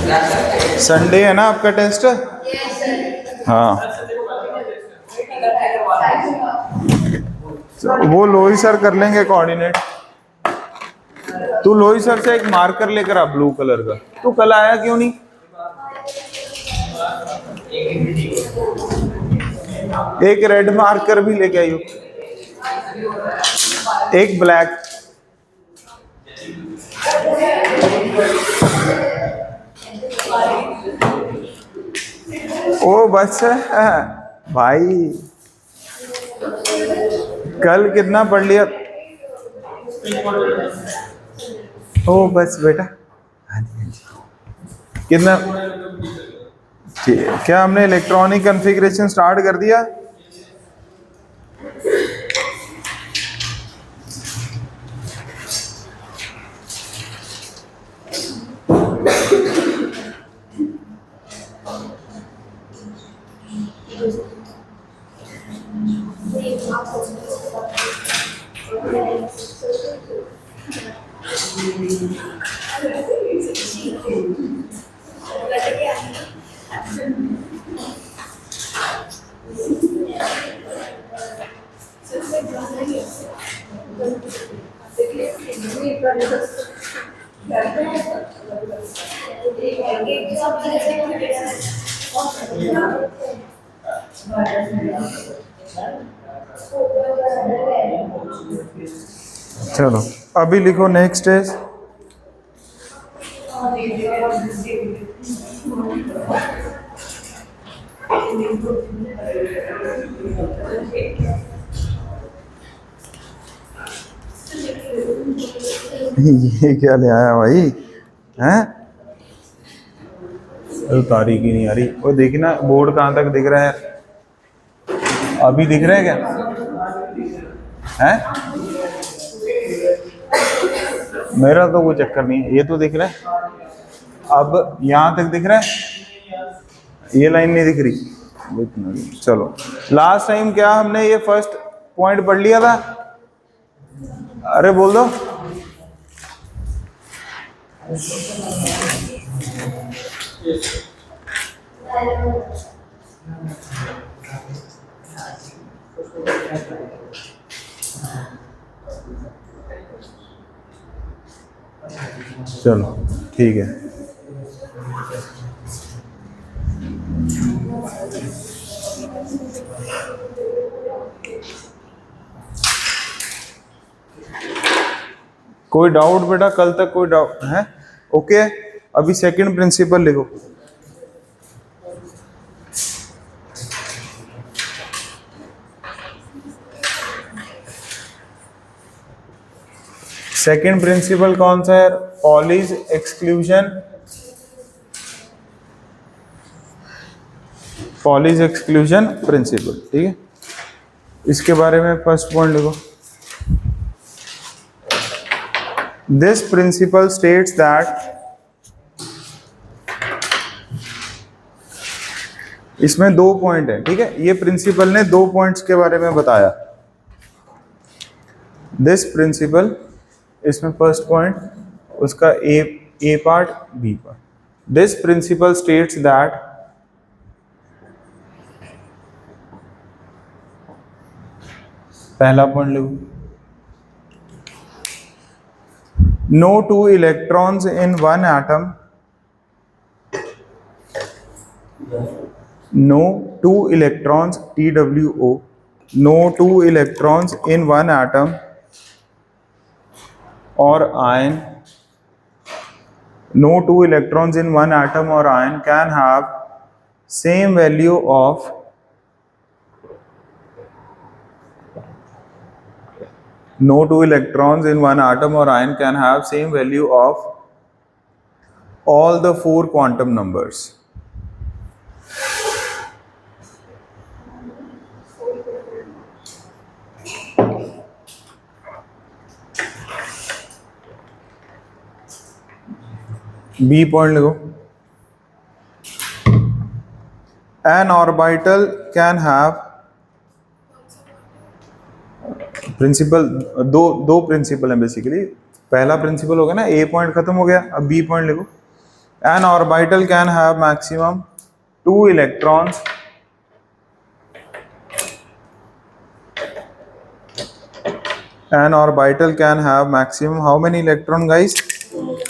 Sunday है ना आपका टेस्ट? हाँ, वो लोही सर कर लेंगे कोऑर्डिनेट। तू लोही सर से एक मार्कर लेकर आ ब्लू कलर का। तू कल आया क्यों नहीं? एक रेड मार्कर भी लेके आई हो, एक ब्लैक। ओ बस है भाई, कल कितना पढ़ लिया? ओ बस बेटा, हाँ जी हाँ जी। कितना? ठीक है। क्या हमने इलेक्ट्रॉनिक कॉन्फ़िगरेशन स्टार्ट कर दिया? चलो अभी लिखो नेक्स्ट इज ये क्या ले आया भाई? हैं? तो तारीख ही नहीं आ रही। वो देखी ना बोर्ड कहाँ तक दिख रहा है? अभी दिख रहा है क्या? हैं? मेरा तो कोई चक्कर नहीं है, ये तो दिख रहा है। अब यहाँ तक दिख रहा है, ये लाइन नहीं दिख रही। चलो लास्ट टाइम क्या हमने ये फर्स्ट पॉइंट पढ़ लिया था? अरे बोल दो। चलो ठीक है। कोई डाउट बेटा? कल तक कोई डाउट है? ओके, अभी सेकंड प्रिंसिपल लिखो। सेकंड प्रिंसिपल कौन सा है? Pauli's exclusion. Pauli's exclusion principle, ठीक है। इसके बारे में फर्स्ट पॉइंट लिखो। दिस प्रिंसिपल स्टेट्स दैट, इसमें दो पॉइंट है, ठीक है। ये प्रिंसिपल ने दो पॉइंट्स के बारे में बताया। दिस प्रिंसिपल, इसमें फर्स्ट पॉइंट उसका A part B part. This principle states that पहला पॉइंट लिखो, no two electrons in one atom, no two electrons TWO, no two electrons in one atom or ion, no two electrons in one atom or ion can have same value of no two electrons in one atom or ion can have same value of all the four quantum numbers. B point लिखो, an orbital can have, principle दो principle है basically. पहला principle हो गया ना, A point खत्म हो गया। अब बी पॉइंट लिखो, An orbital can have maximum 2 electrons. An orbital can have maximum how many electron guys?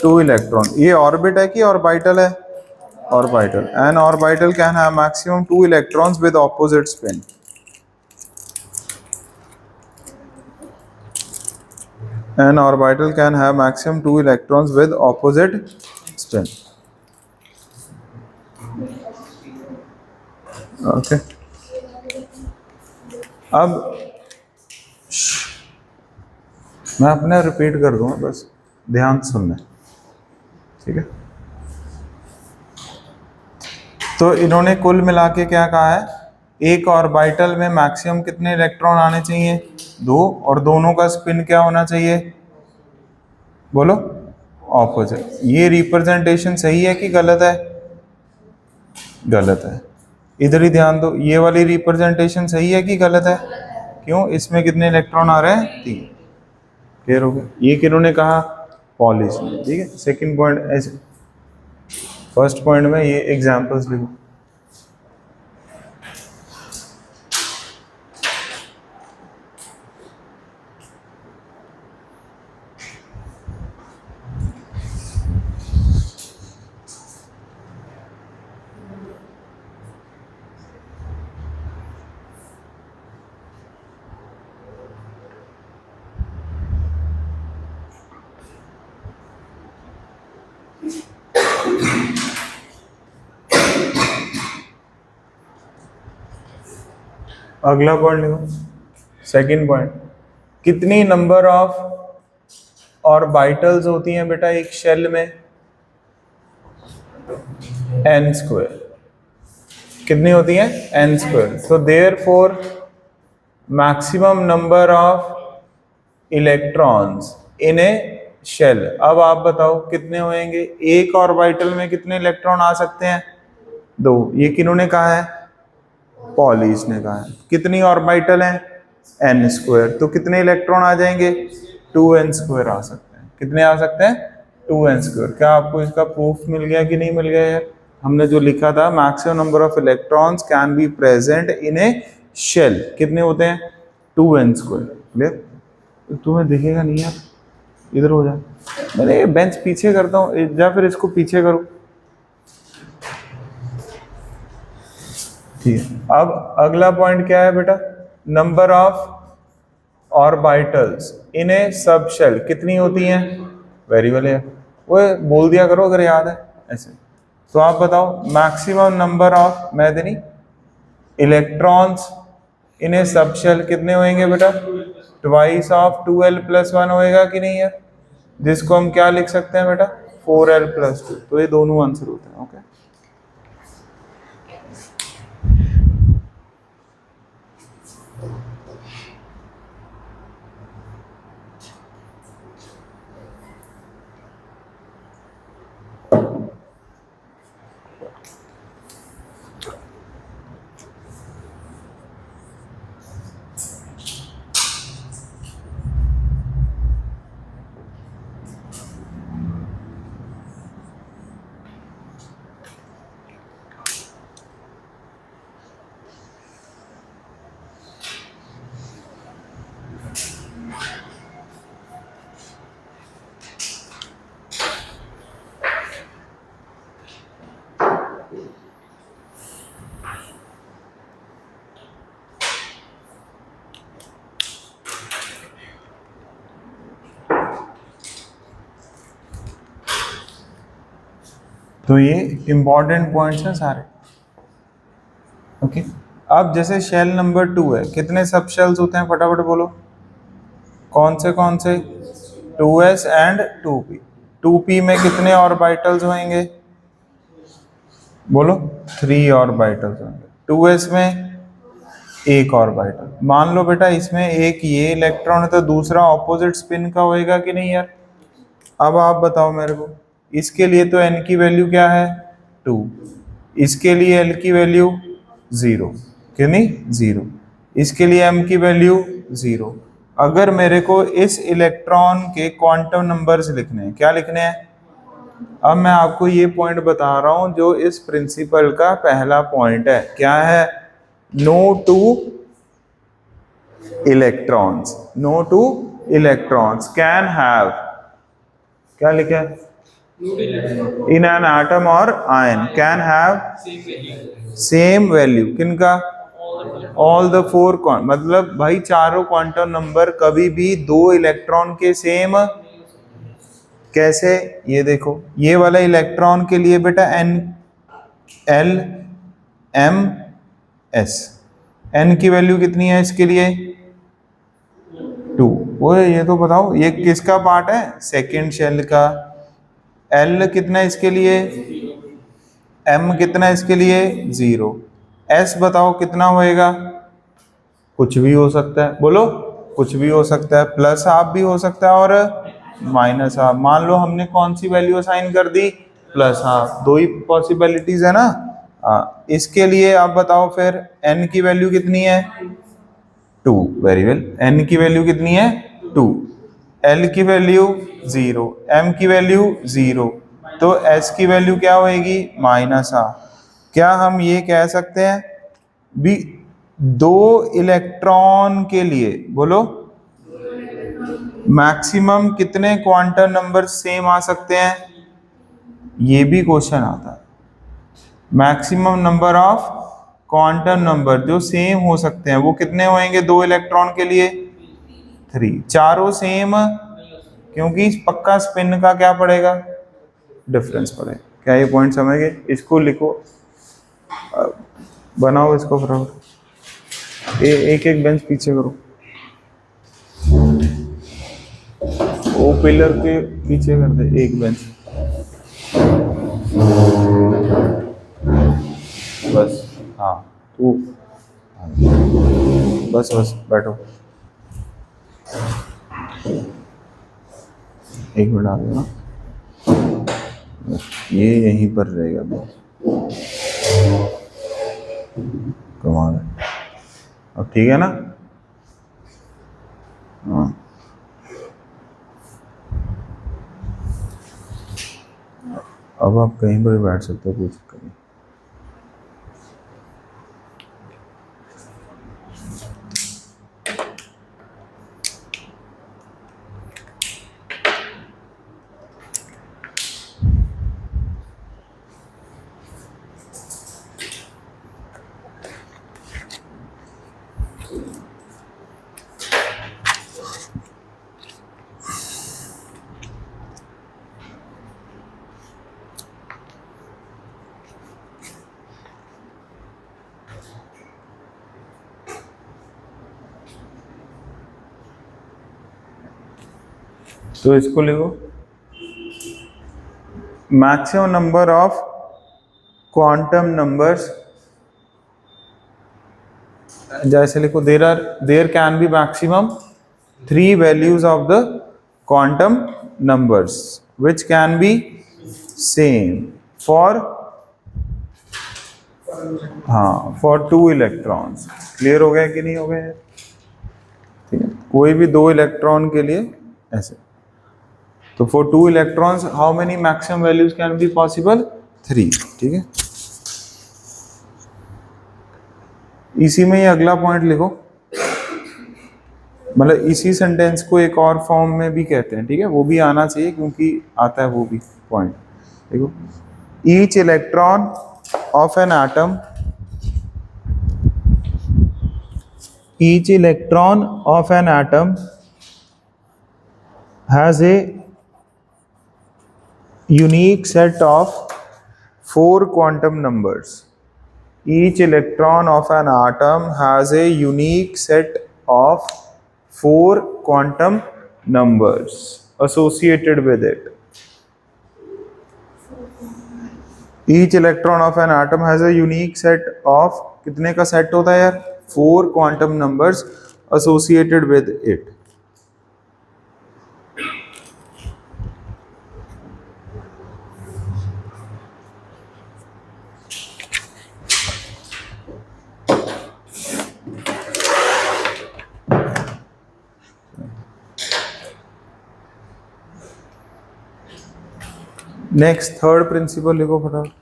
2 electron. ये orbit है कि orbital है? Orbital. An orbital can have maximum 2 electrons with opposite spin. An orbital can have maximum 2 electrons with opposite spin. Okay. अब मैं अपने repeat कर दूंगा, बस ध्यान से सुनना, ठीक है। तो इन्होंने कुल मिला के क्या कहा है, एक ऑर्बिटल में मैक्सिमम कितने इलेक्ट्रॉन आने चाहिए? 2, और दोनों का स्पिन क्या होना चाहिए? बोलो, ऑपोजिट। ये रिप्रेजेंटेशन सही है कि गलत है? गलत है। इधर ही ध्यान दो, ये वाली रिप्रेजेंटेशन सही है कि गलत है? क्यों? इसमें कितने इलेक्ट्रॉन आ रहे हैं? 3। क्लियर हो गया? ये किन्होंने कहा? पॉलिश ने, ठीक है। सेकंड पॉइंट ऐसे, फर्स्ट पॉइंट में ये एग्जांपल्स लिखो। अगला पॉइंट लिखो, सेकंड पॉइंट। कितनी नंबर ऑफ ऑर्बिटल्स होती हैं बेटा एक शेल में? n²। कितनी होती हैं? n²। तो therefore maximum number of electrons in a shell. अब आप बताओ कितने होंगे? एक ऑर्बिटल में कितने इलेक्ट्रॉन आ सकते हैं? 2। ये किन्होंने कहा है? पॉलिश ने कहा है। कितनी ऑर्बिटल हैं? n²। तो कितने इलेक्ट्रॉन आ जाएंगे? 2n² आ सकते हैं। कितने आ सकते हैं? 2n²। क्या आपको इसका प्रूफ मिल गया कि नहीं मिल गया यार? हमने जो लिखा था, maximum number of electrons can be present in a shell, कितने होते हैं? 2n²। क्लियर? तुम्हें दिखेगा नहीं यार, इधर हो जा। मैंने ये बेंच पीछे करता हूँ, या फिर इसको पीछे करो, ठीक है। अब अगला पॉइंट क्या है बेटा? Number of orbitals in a subshell कितनी होती हैं? वेरिएबल है वो, बोल दिया करो अगर याद है ऐसे। तो आप बताओ मैक्सिमम नंबर ऑफ, मैं देनी, इलेक्ट्रॉन्स इन ए सब शेल कितने होंगे बेटा? ट्वाइस ऑफ 2l+1 होएगा कि नहीं है? जिसको हम क्या लिख सकते हैं बेटा? 4l+2। तो ये दोनों आंसर होते हैं। ओके, तो ये इंपॉर्टेंट पॉइंट्स हैं सारे। ओके, अब जैसे शेल नंबर 2 है, कितने सब शेल्स होते हैं? फटाफट बोलो, कौन से? 2s and 2p। 2p में कितने ऑर्बिटल्स होंगे? बोलो, 3 ऑर्बिटल्स होंगे। 2s में एक ऑर्बिटल। मान लो बेटा इसमें एक ये इलेक्ट्रॉन है, तो दूसरा ऑपोजिट स्पिन का होएगा कि नहीं यार? अब आप बताओ मेरे को, इसके लिए तो n की वैल्यू क्या है? 2। इसके लिए l की वैल्यू 0, क्यों नहीं? 0। इसके लिए m की वैल्यू 0। अगर मेरे को इस इलेक्ट्रॉन के क्वांटम नंबर्स लिखने हैं, क्या लिखने हैं? अब मैं आपको ये पॉइंट बता रहा हूं जो इस प्रिंसिपल का पहला पॉइंट है। क्या है? No two electrons, no two electrons can have, क्या लिखा है? इन एन एटम और ion can have same value. किनका? ऑल द फोर, मतलब भाई चारों क्वांटम नंबर कभी भी दो इलेक्ट्रॉन के सेम। कैसे? ये देखो, ये वाला इलेक्ट्रॉन के लिए बेटा N, L, M, S, N की वैल्यू कितनी है इसके लिए? 2। वो ये तो बताओ ये किसका पार्ट है? सेकेंड शेल का। एल कितना इसके लिए? एम कितना इसके लिए? 0। एस बताओ कितना होएगा? कुछ भी हो सकता है, बोलो। कुछ भी हो सकता है, प्लस हाफ भी हो सकता है और माइनस हाफ। मान लो हमने कौन सी वैल्यू असाइन कर दी? Plus half. दो ही पॉसिबिलिटीज है ना। इसके लिए आप बताओ फिर एन की वैल्यू कितनी है? 2। वेरी वेल, एन की वैल्यू कितनी है? 2। एल की वैल्यू 0, एम की वैल्यू 0, तो एस की वैल्यू क्या होएगी? Minus half. क्या हम ये कह सकते हैं भी दो इलेक्ट्रॉन के लिए, बोलो, मैक्सिमम कितने क्वांटम नंबर सेम आ सकते हैं? ये भी क्वेश्चन आता है। Maximum number of quantum number जो सेम हो सकते हैं वो कितने होंगे दो इलेक्ट्रॉन के लिए? 3। चारों सेम, क्योंकि पक्का स्पिन का क्या पड़ेगा? डिफरेंस पड़ेगा। क्या ये पॉइंट समझ गए? इसको लिखो, बनाओ इसको फटाफट। एक एक बेंच पीछे करो, वो पिलर के पीछे कर दे एक बेंच। बस, हाँ तू, बस बस बैठो। एक मिनट आ गया, ये यहीं पर रहेगा बस। कमाल है। अब ठीक है ना? हाँ, अब आप कहीं पर भी बैठ सकते हो, कोई चक्कर नहीं। तो इसको लिखो, maximum number of quantum numbers, जैसे लिखो, there can be maximum 3 values of the quantum numbers which can be same for, हाँ, फॉर 2 इलेक्ट्रॉन्स। क्लियर हो गया कि नहीं हो गया? ठीक है, कोई भी 2 इलेक्ट्रॉन के लिए ऐसे। तो for 2 electrons how many maximum values can be possible? 3। ठीक है, इसी में ही अगला पॉइंट लिखो, मतलब इसी सेंटेंस को एक और फॉर्म में भी कहते हैं। ठीक है, वो भी आना चाहिए क्योंकि आता है वो भी पॉइंट। देखो, each electron of an atom, each electron of an atom has a unique set of 4 quantum numbers. Each electron of an atom has a unique set of 4 quantum numbers associated with it. Each electron of an atom has a unique set of, कितने का set होता है यार? 4 quantum numbers associated with it. Next third principal लिखो फटाफट।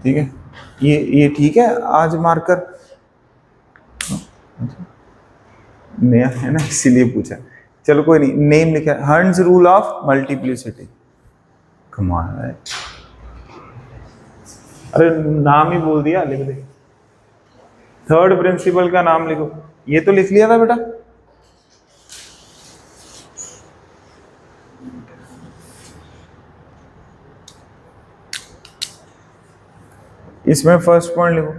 ठीक है, ये ठीक है आज मार्कर नया है ना इसीलिए पूछा। चलो कोई नहीं, नेम लिखा है हंट्स रूल ऑफ मल्टीप्लिसिटी। कमाल है, अरे नाम ही बोल दिया, लिख दे। थर्ड प्रिंसिपल का नाम लिखो, ये तो लिख लिया था बेटा। इसमें फर्स्ट पॉइंट लिखो,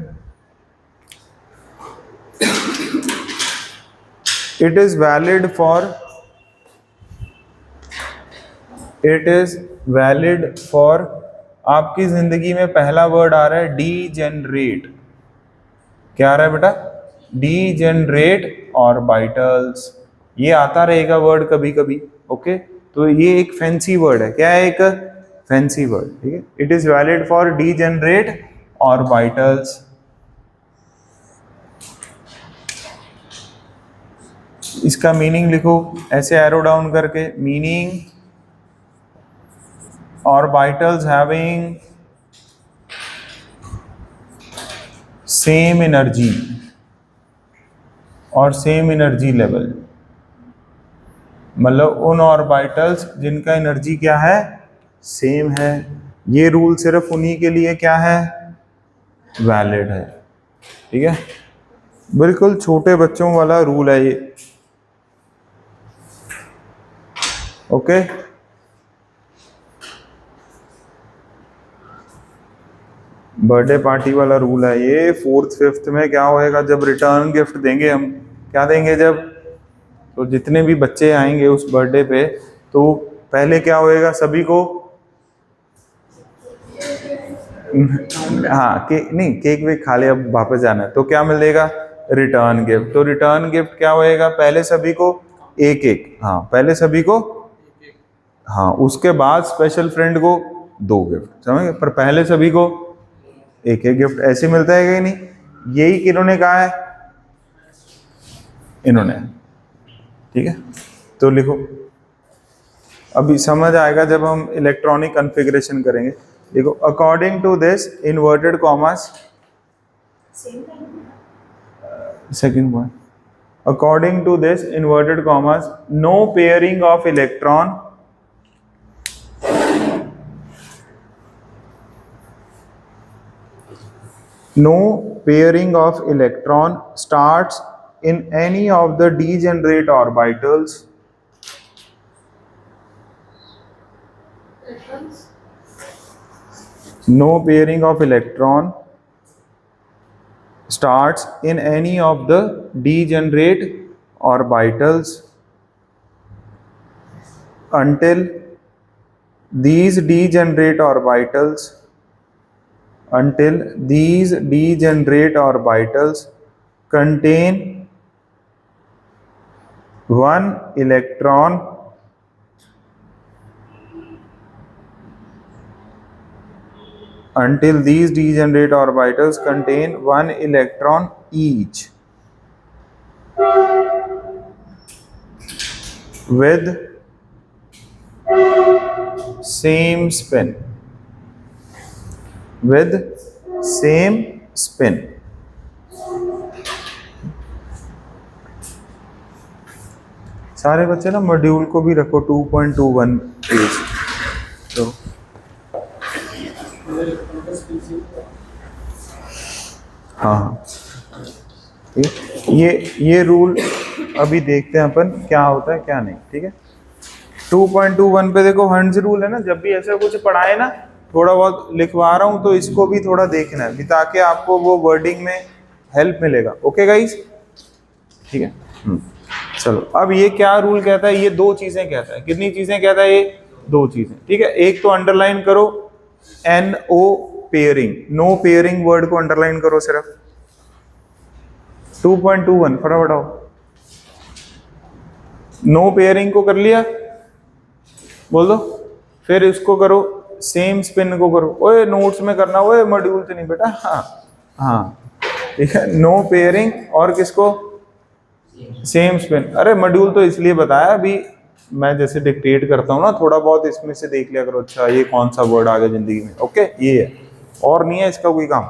इट इज वैलिड फॉर आपकी जिंदगी में पहला वर्ड आ रहा है डीजेनरेट। क्या आ रहा है बेटा? Degenerate orbitals. ये आता रहेगा वर्ड कभी कभी, ओके। तो ये एक फैंसी वर्ड है। क्या है? एक फैंसी वर्ड, ठीक है। It is valid for degenerate orbitals. इसका मीनिंग लिखो ऐसे एरो डाउन करके, meaning orbitals having same energy और सेम एनर्जी लेवल। मतलब उन ऑर्बिटल्स जिनका एनर्जी क्या है? सेम है। ये रूल सिर्फ उन्हीं के लिए क्या है? वैलिड है, ठीक है। बिल्कुल छोटे बच्चों वाला रूल है ये, ओके। बर्थडे पार्टी वाला रूल है ये। फोर्थ फिफ्थ में क्या होएगा? जब रिटर्न गिफ्ट देंगे हम, क्या देंगे जब, तो जितने भी बच्चे आएंगे उस बर्थडे पे, तो पहले क्या होएगा? सभी को हाँ नहीं, केक वेक खा ले, अब वापस जाना है, तो क्या मिलेगा? Return gift. तो रिटर्न गिफ्ट क्या होएगा? पहले सभी को एक एक, हाँ पहले सभी को, हाँ उसके बाद स्पेशल फ्रेंड को 2 गिफ्ट, समझ गए? पर पहले सभी को एक एक गिफ्ट। ऐसे मिलता है कि नहीं? यही किन्होंने कहा है? इन्होंने, ठीक है। तो लिखो, अभी समझ आएगा जब हम इलेक्ट्रॉनिक कॉन्फ़िगरेशन करेंगे। देखो, according to this inverted commas, second point, according to this inverted commas, no pairing of electron starts in any of the degenerate orbitals no pairing of electron starts in any of the degenerate orbitals until these degenerate orbitals contain one electron each with same spin. सारे बच्चे ना module को भी रखो 2.21 page. तो हाँ, ये rule अभी देखते हैं अपन क्या होता है क्या नहीं, ठीक है। 2.21 पे देखो हंट्स रूल है ना, जब भी ऐसा कुछ पढ़ाए ना, थोड़ा बहुत लिखवा रहा हूँ तो इसको भी थोड़ा देखना है, ताकि आपको वो वर्डिंग में हेल्प मिलेगा। ओके गाइस, ठीक है। चलो, अब ये क्या रूल कहता है? ये 2 चीजें कहता है। कितनी चीजें कहता है ये? 2 चीजें, ठीक है। एक तो अंडरलाइन करो, NO pairing, no pairing word को अंडरलाइन करो सिर्फ। 2.21 फटाफट आओ। नो पेयरिंग को कर लिया, बोल दो। फिर इसको करो, सेम स्पिन को करो। ओए नोट्स में करना, ओए मॉड्यूल तो नहीं बेटा। हाँ हाँ ठीक है, नो पेयरिंग और किसको, सेम स्पिन। अरे मॉड्यूल तो इसलिए बताया, अभी मैं जैसे डिक्टेट करता हूँ ना, थोड़ा बहुत इसमें से देख लिया करो, अच्छा ये कौन सा वर्ड आ गया जिंदगी में, ओके ये है, और नहीं है इसका कोई काम।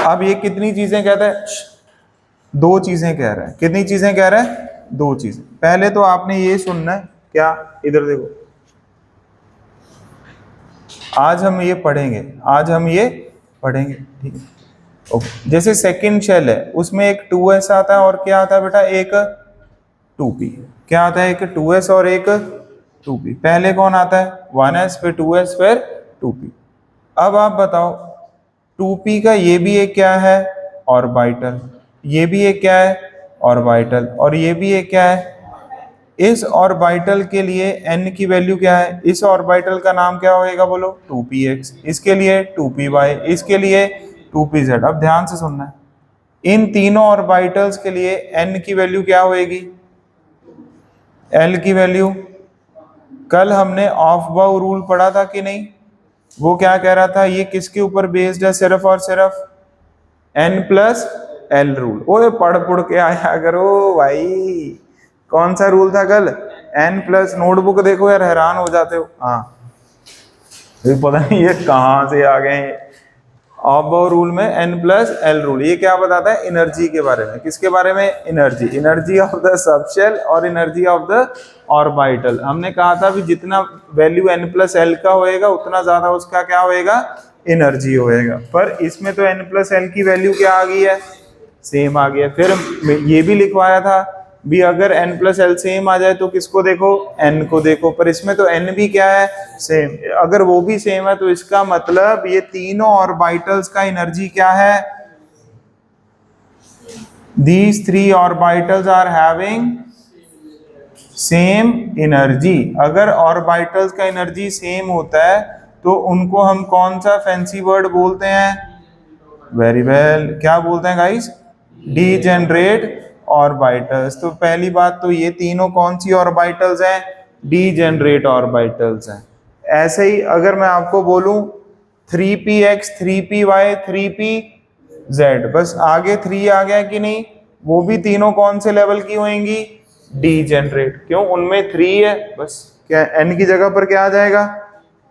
अब ये कितनी चीजें कहता है, दो चीजें कह रहा है। कितनी चीजें कह रहा है, दो चीजें। पहले तो आपने ये सुनना है, क्या, इधर देखो, आज हम ये पढ़ेंगे, आज हम ये पढ़ेंगे, ठीक है ओके। जैसे सेकंड शेल है, उसमें एक 2s आता है और क्या आता है बेटा, एक 2p। क्या आता है, एक 2s और एक 2p। पहले कौन आता है, 1s, फिर 2s, फिर 2p। अब आप बताओ, 2p का ये भी एक क्या है, ऑर्बिटल, ये भी एक क्या है, ऑर्बिटल, और ये भी एक क्या है। इस ऑर्बिटल के लिए n की वैल्यू क्या है, इस ऑर्बिटल का नाम क्या होएगा, बोलो 2px, इसके लिए 2py, इसके लिए 2pz। अब ध्यान से सुनना है, इन तीनों ऑर्बिटल्स के लिए n की वैल्यू क्या होएगी, l की वैल्यू। कल हमने ऑफ बाउ रूल पढ़ा था कि नहीं, वो क्या कह रहा था, ये किसके ऊपर बेस्ड है, सिर्फ और सिर्फ n प्लस l रूल। ओए पढ़ पढ़ के आया करो भाई, कौन सा रूल था कल, n प्लस, नोटबुक देखो यार, हैरान हो जाते हो। हाँ ये पता नहीं ये कहाँ से आ गए, ऑफ बाउ रूल में n प्लस l रूल। ये क्या बताता है, एनर्जी के बारे में। किसके बारे में, energy, energy of the subshell और एनर्जी ऑफ द ऑर्बिटल। हमने कहा था भी जितना वैल्यू n प्लस l का होएगा उतना ज्यादा उसका क्या होएगा, एनर्जी होएगा। पर इसमें तो n प्लस l की वैल्यू क्या आ गई है, सेम आ गया। फिर ये भी लिखवाया था भी, अगर n प्लस l सेम आ जाए तो किसको देखो, n को देखो। पर इसमें तो n भी क्या है, सेम। अगर वो भी सेम है तो इसका मतलब ये तीनों ऑर्बिटल्स का एनर्जी क्या है, these three orbitals are having same energy. अगर ऑर्बिटल्स का एनर्जी सेम होता है तो उनको हम कौन सा फैंसी वर्ड बोलते हैं, वेरी वेल, क्या बोलते हैं गाइस, डीजेनरेट ऑर्बिटल्स। तो पहली बात तो ये तीनों कौन सी ऑर्बिटल्स हैं, डीजेनरेट ऑर्बिटल्स हैं। ऐसे ही अगर मैं आपको बोलूं 3px 3py 3pz, बस आगे 3 आ गया कि नहीं, वो भी तीनों कौन से लेवल की होंगी, डीजेनरेट। क्यों, उनमें 3 है, बस क्या n की जगह पर क्या आ जाएगा,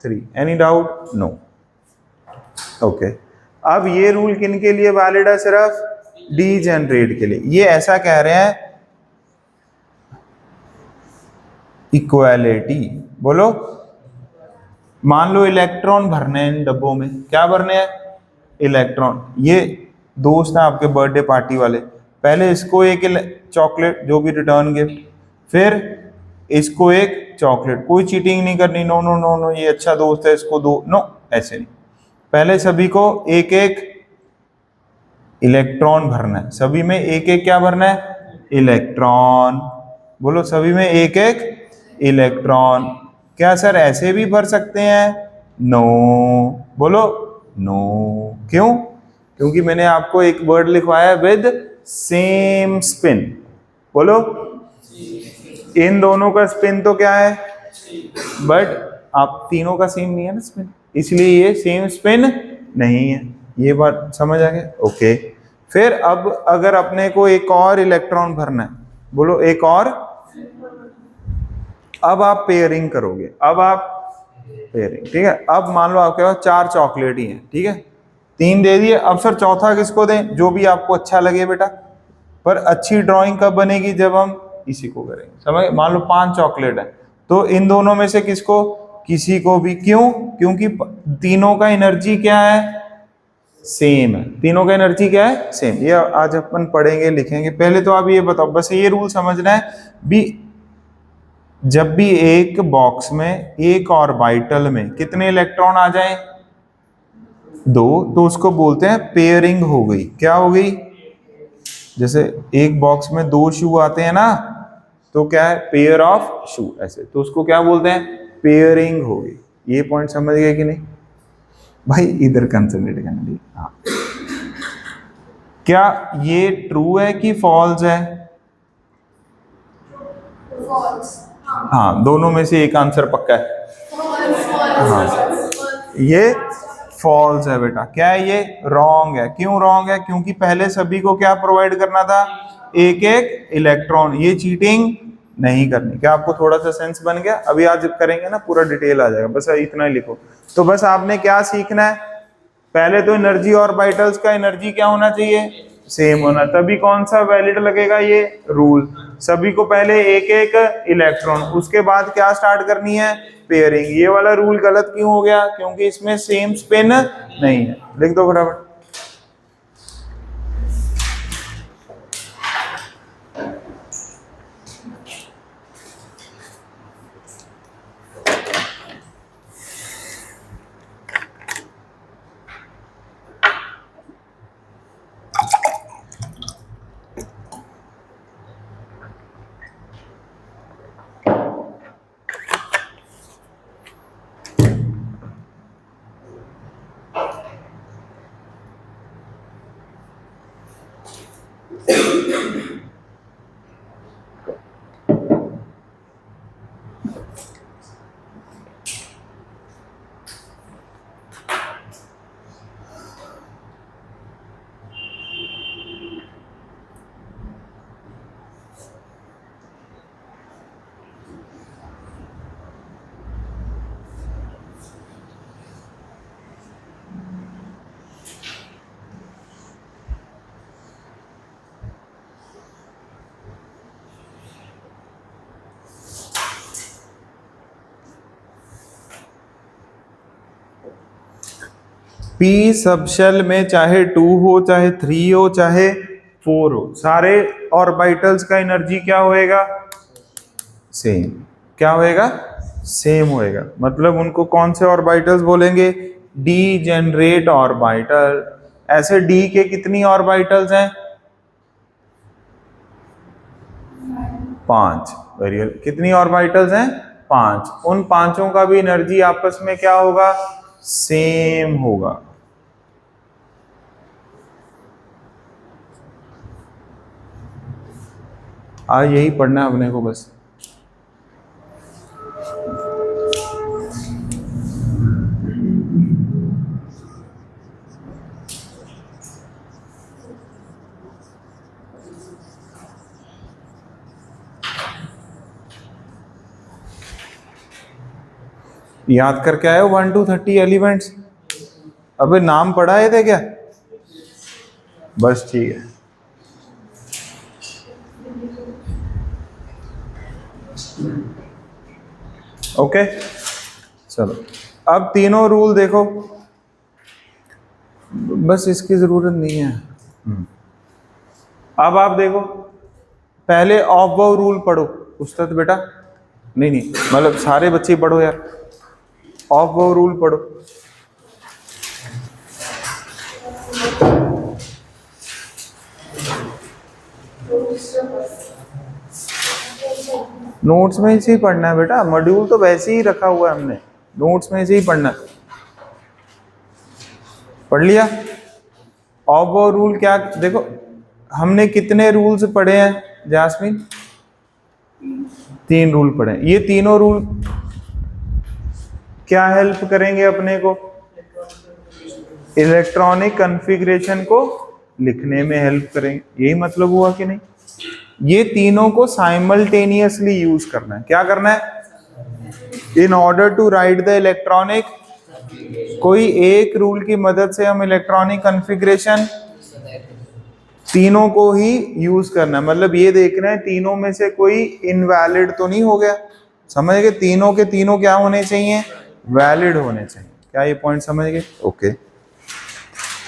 3। Any doubt, no, okay. अब ये रूल किन के लिए वैलिड है, सिर्फ डीजेनरेट के लिए। ये ऐसा कह रहे हैं, इक्वालिटी, बोलो। मान लो इलेक्ट्रॉन भरने हैं इन डब्बों में, क्या भरने हैं, इलेक्ट्रॉन। ये दोस्त हैं आपके बर्थडे पार्टी वाले, पहले इसको एक चॉकलेट, जो भी रिटर्न गिफ्ट, फिर इसको एक चॉकलेट। कोई चीटिंग नहीं करनी, नो नो नो नो, ये अच्छा दोस्त है इसको दो, नो, ऐसे नहीं। पहले सभी को एक एक इलेक्ट्रॉन भरना है, सभी में एक एक क्या भरना है, इलेक्ट्रॉन। बोलो, सभी में एक एक इलेक्ट्रॉन। क्या सर ऐसे भी भर सकते हैं, नो, बोलो नो। क्यों, क्योंकि मैंने आपको एक वर्ड लिखवाया विद सेम स्पिन। बोलो, इन दोनों का स्पिन तो क्या है, बट आप तीनों का सेम नहीं है ना स्पिन, इसलिए ये सेम स्पिन नहीं है। ये बात समझ आ गया, ओके। फिर अब अगर अपने को एक और इलेक्ट्रॉन भरना है, बोलो एक और, अब आप पेयरिंग करोगे, अब आप पेयरिंग, ठीक है। अब मान लो आपके पास 4 चॉकलेट ही हैं, ठीक है, 3 दे दिए। अब सर चौथा किसको दें, जो भी आपको अच्छा लगे बेटा। पर अच्छी ड्राइंग कब बनेगी, जब हम इसी को करेंगे, समझ। मान लो 5 चॉकलेट है, तो इन दोनों में से किसको, किसी को भी। क्यों, क्योंकि तीनों का एनर्जी क्या है, सेम है। तीनों का एनर्जी क्या है, सेम। ये आज अपन पढ़ेंगे, लिखेंगे। पहले तो आप ये बताओ, बस ये रूल समझना है भी, जब भी एक बॉक्स में एक ऑर्बिटल में कितने इलेक्ट्रॉन आ जाएं, 2, तो उसको बोलते हैं पेयरिंग हो गई। क्या हो गई, जैसे एक बॉक्स में 2 शू आते हैं ना, तो क्या है, पेयर ऑफ शू, ऐसे, तो उसको क्या बोलते हैं, पेयरिंग हो गई। ये पॉइंट समझ गए कि नहीं भाई, इधर कंसंट्रेट करना चाहिए। हाँ, क्या ये ट्रू है कि फॉल्स है, हाँ, दोनों में से एक आंसर पक्का है। हाँ, ये फॉल्स है बेटा। क्या है ये? रॉन्ग है। क्यों रॉन्ग है? क्योंकि पहले सभी को क्या प्रोवाइड करना था? एक एक इलेक्ट्रॉन। ये चीटिंग नहीं करनी। क्या आपको थोड़ा सा सेंस बन गया? अभी आज करेंगे ना, पूरा डिटेल आ जाएगा, बस इतना ही लिखो। तो बस आपने क्या सीखना है? पहले तो एनर्जी ऑर्बिटल्स का एनर्जी क्या होना चाहिए? सेम होना। तभी कौन सा वैलिड लगेगा ये रूल? सभी को पहले एक एक इलेक्ट्रॉन, उसके बाद क्या स्टार्ट करनी है? पेयरिंग। ये वाला रूल गलत क्यों हो गया? क्योंकि इसमें सेम स्पिन नहीं है। लिख दो फटाफट। पी सबशेल में चाहे 2 हो, चाहे 3 हो, चाहे 4 हो, सारे ऑर्बिटल्स का एनर्जी क्या होएगा? सेम। क्या होएगा? सेम होएगा। मतलब उनको कौन से ऑर्बिटल्स बोलेंगे? Degenerate orbital. ऐसे डी के कितनी ऑर्बिटल्स हैं? 5। Very good. कितनी ऑर्बिटल्स हैं? 5। उन पांचों का भी एनर्जी आपस में क्या होगा? सेम होगा। आज यही पढ़ना है अपने को बस। याद करके आए हो 1 to 30 एलिमेंट्स? अबे नाम पढ़ा है थे क्या? बस ठीक है। ओके, चलो अब तीनों रूल देखो। बस इसकी जरूरत नहीं है। अब आप देखो, पहले ऑफ बाउ रूल पढ़ो। उस्ताद बेटा नहीं, मतलब सारे बच्चे पढ़ो यार। ऑफ बाउ रूल पढ़ो। नोट्स में से ही पढ़ना है बेटा। मॉड्यूल तो वैसे ही रखा हुआ है हमने, नोट्स में से ही पढ़ना है। पढ़ लिया? ऑफ बाउ रूल क्या? देखो हमने कितने रूल्स पढ़े हैं जास्मीन? 3 रूल पढ़े। ये तीनों रूल क्या हेल्प करेंगे अपने को? इलेक्ट्रॉनिक कॉन्फ़िगरेशन को लिखने में हेल्प करेंगे। यही मतलब हुआ कि नहीं? ये तीनों को साइमल्टेनियसली यूज करना है। क्या करना है? In order to write the electronic, कोई एक रूल की मदद से हम इलेक्ट्रॉनिक कॉन्फ़िगरेशन तीनों को ही यूज करना है। मतलब ये देखना है तीनों में से कोई इनवैलिड तो नहीं हो गया। समझ गए? तीनों के तीनों क्या होने चाहिए? वैलिड होने चाहिए। क्या ये पॉइंट समझ गए? ओके।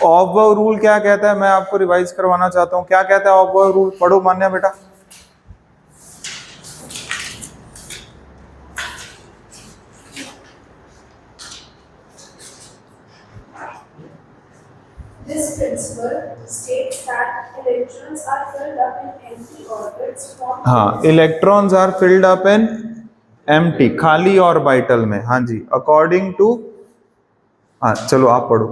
ऑफ बाउ रूल क्या कहता है? मैं आपको रिवाइज करवाना चाहता हूं। क्या कहता है ऑफ बाउ रूल? पढ़ो मान्या बेटा। This principle states that electrons are filled up in empty orbits formed. हाँ, electrons are filled up in empty, खाली ऑर्बिटल में। हाँ जी, अकॉर्डिंग टू। हाँ चलो आप पढ़ो,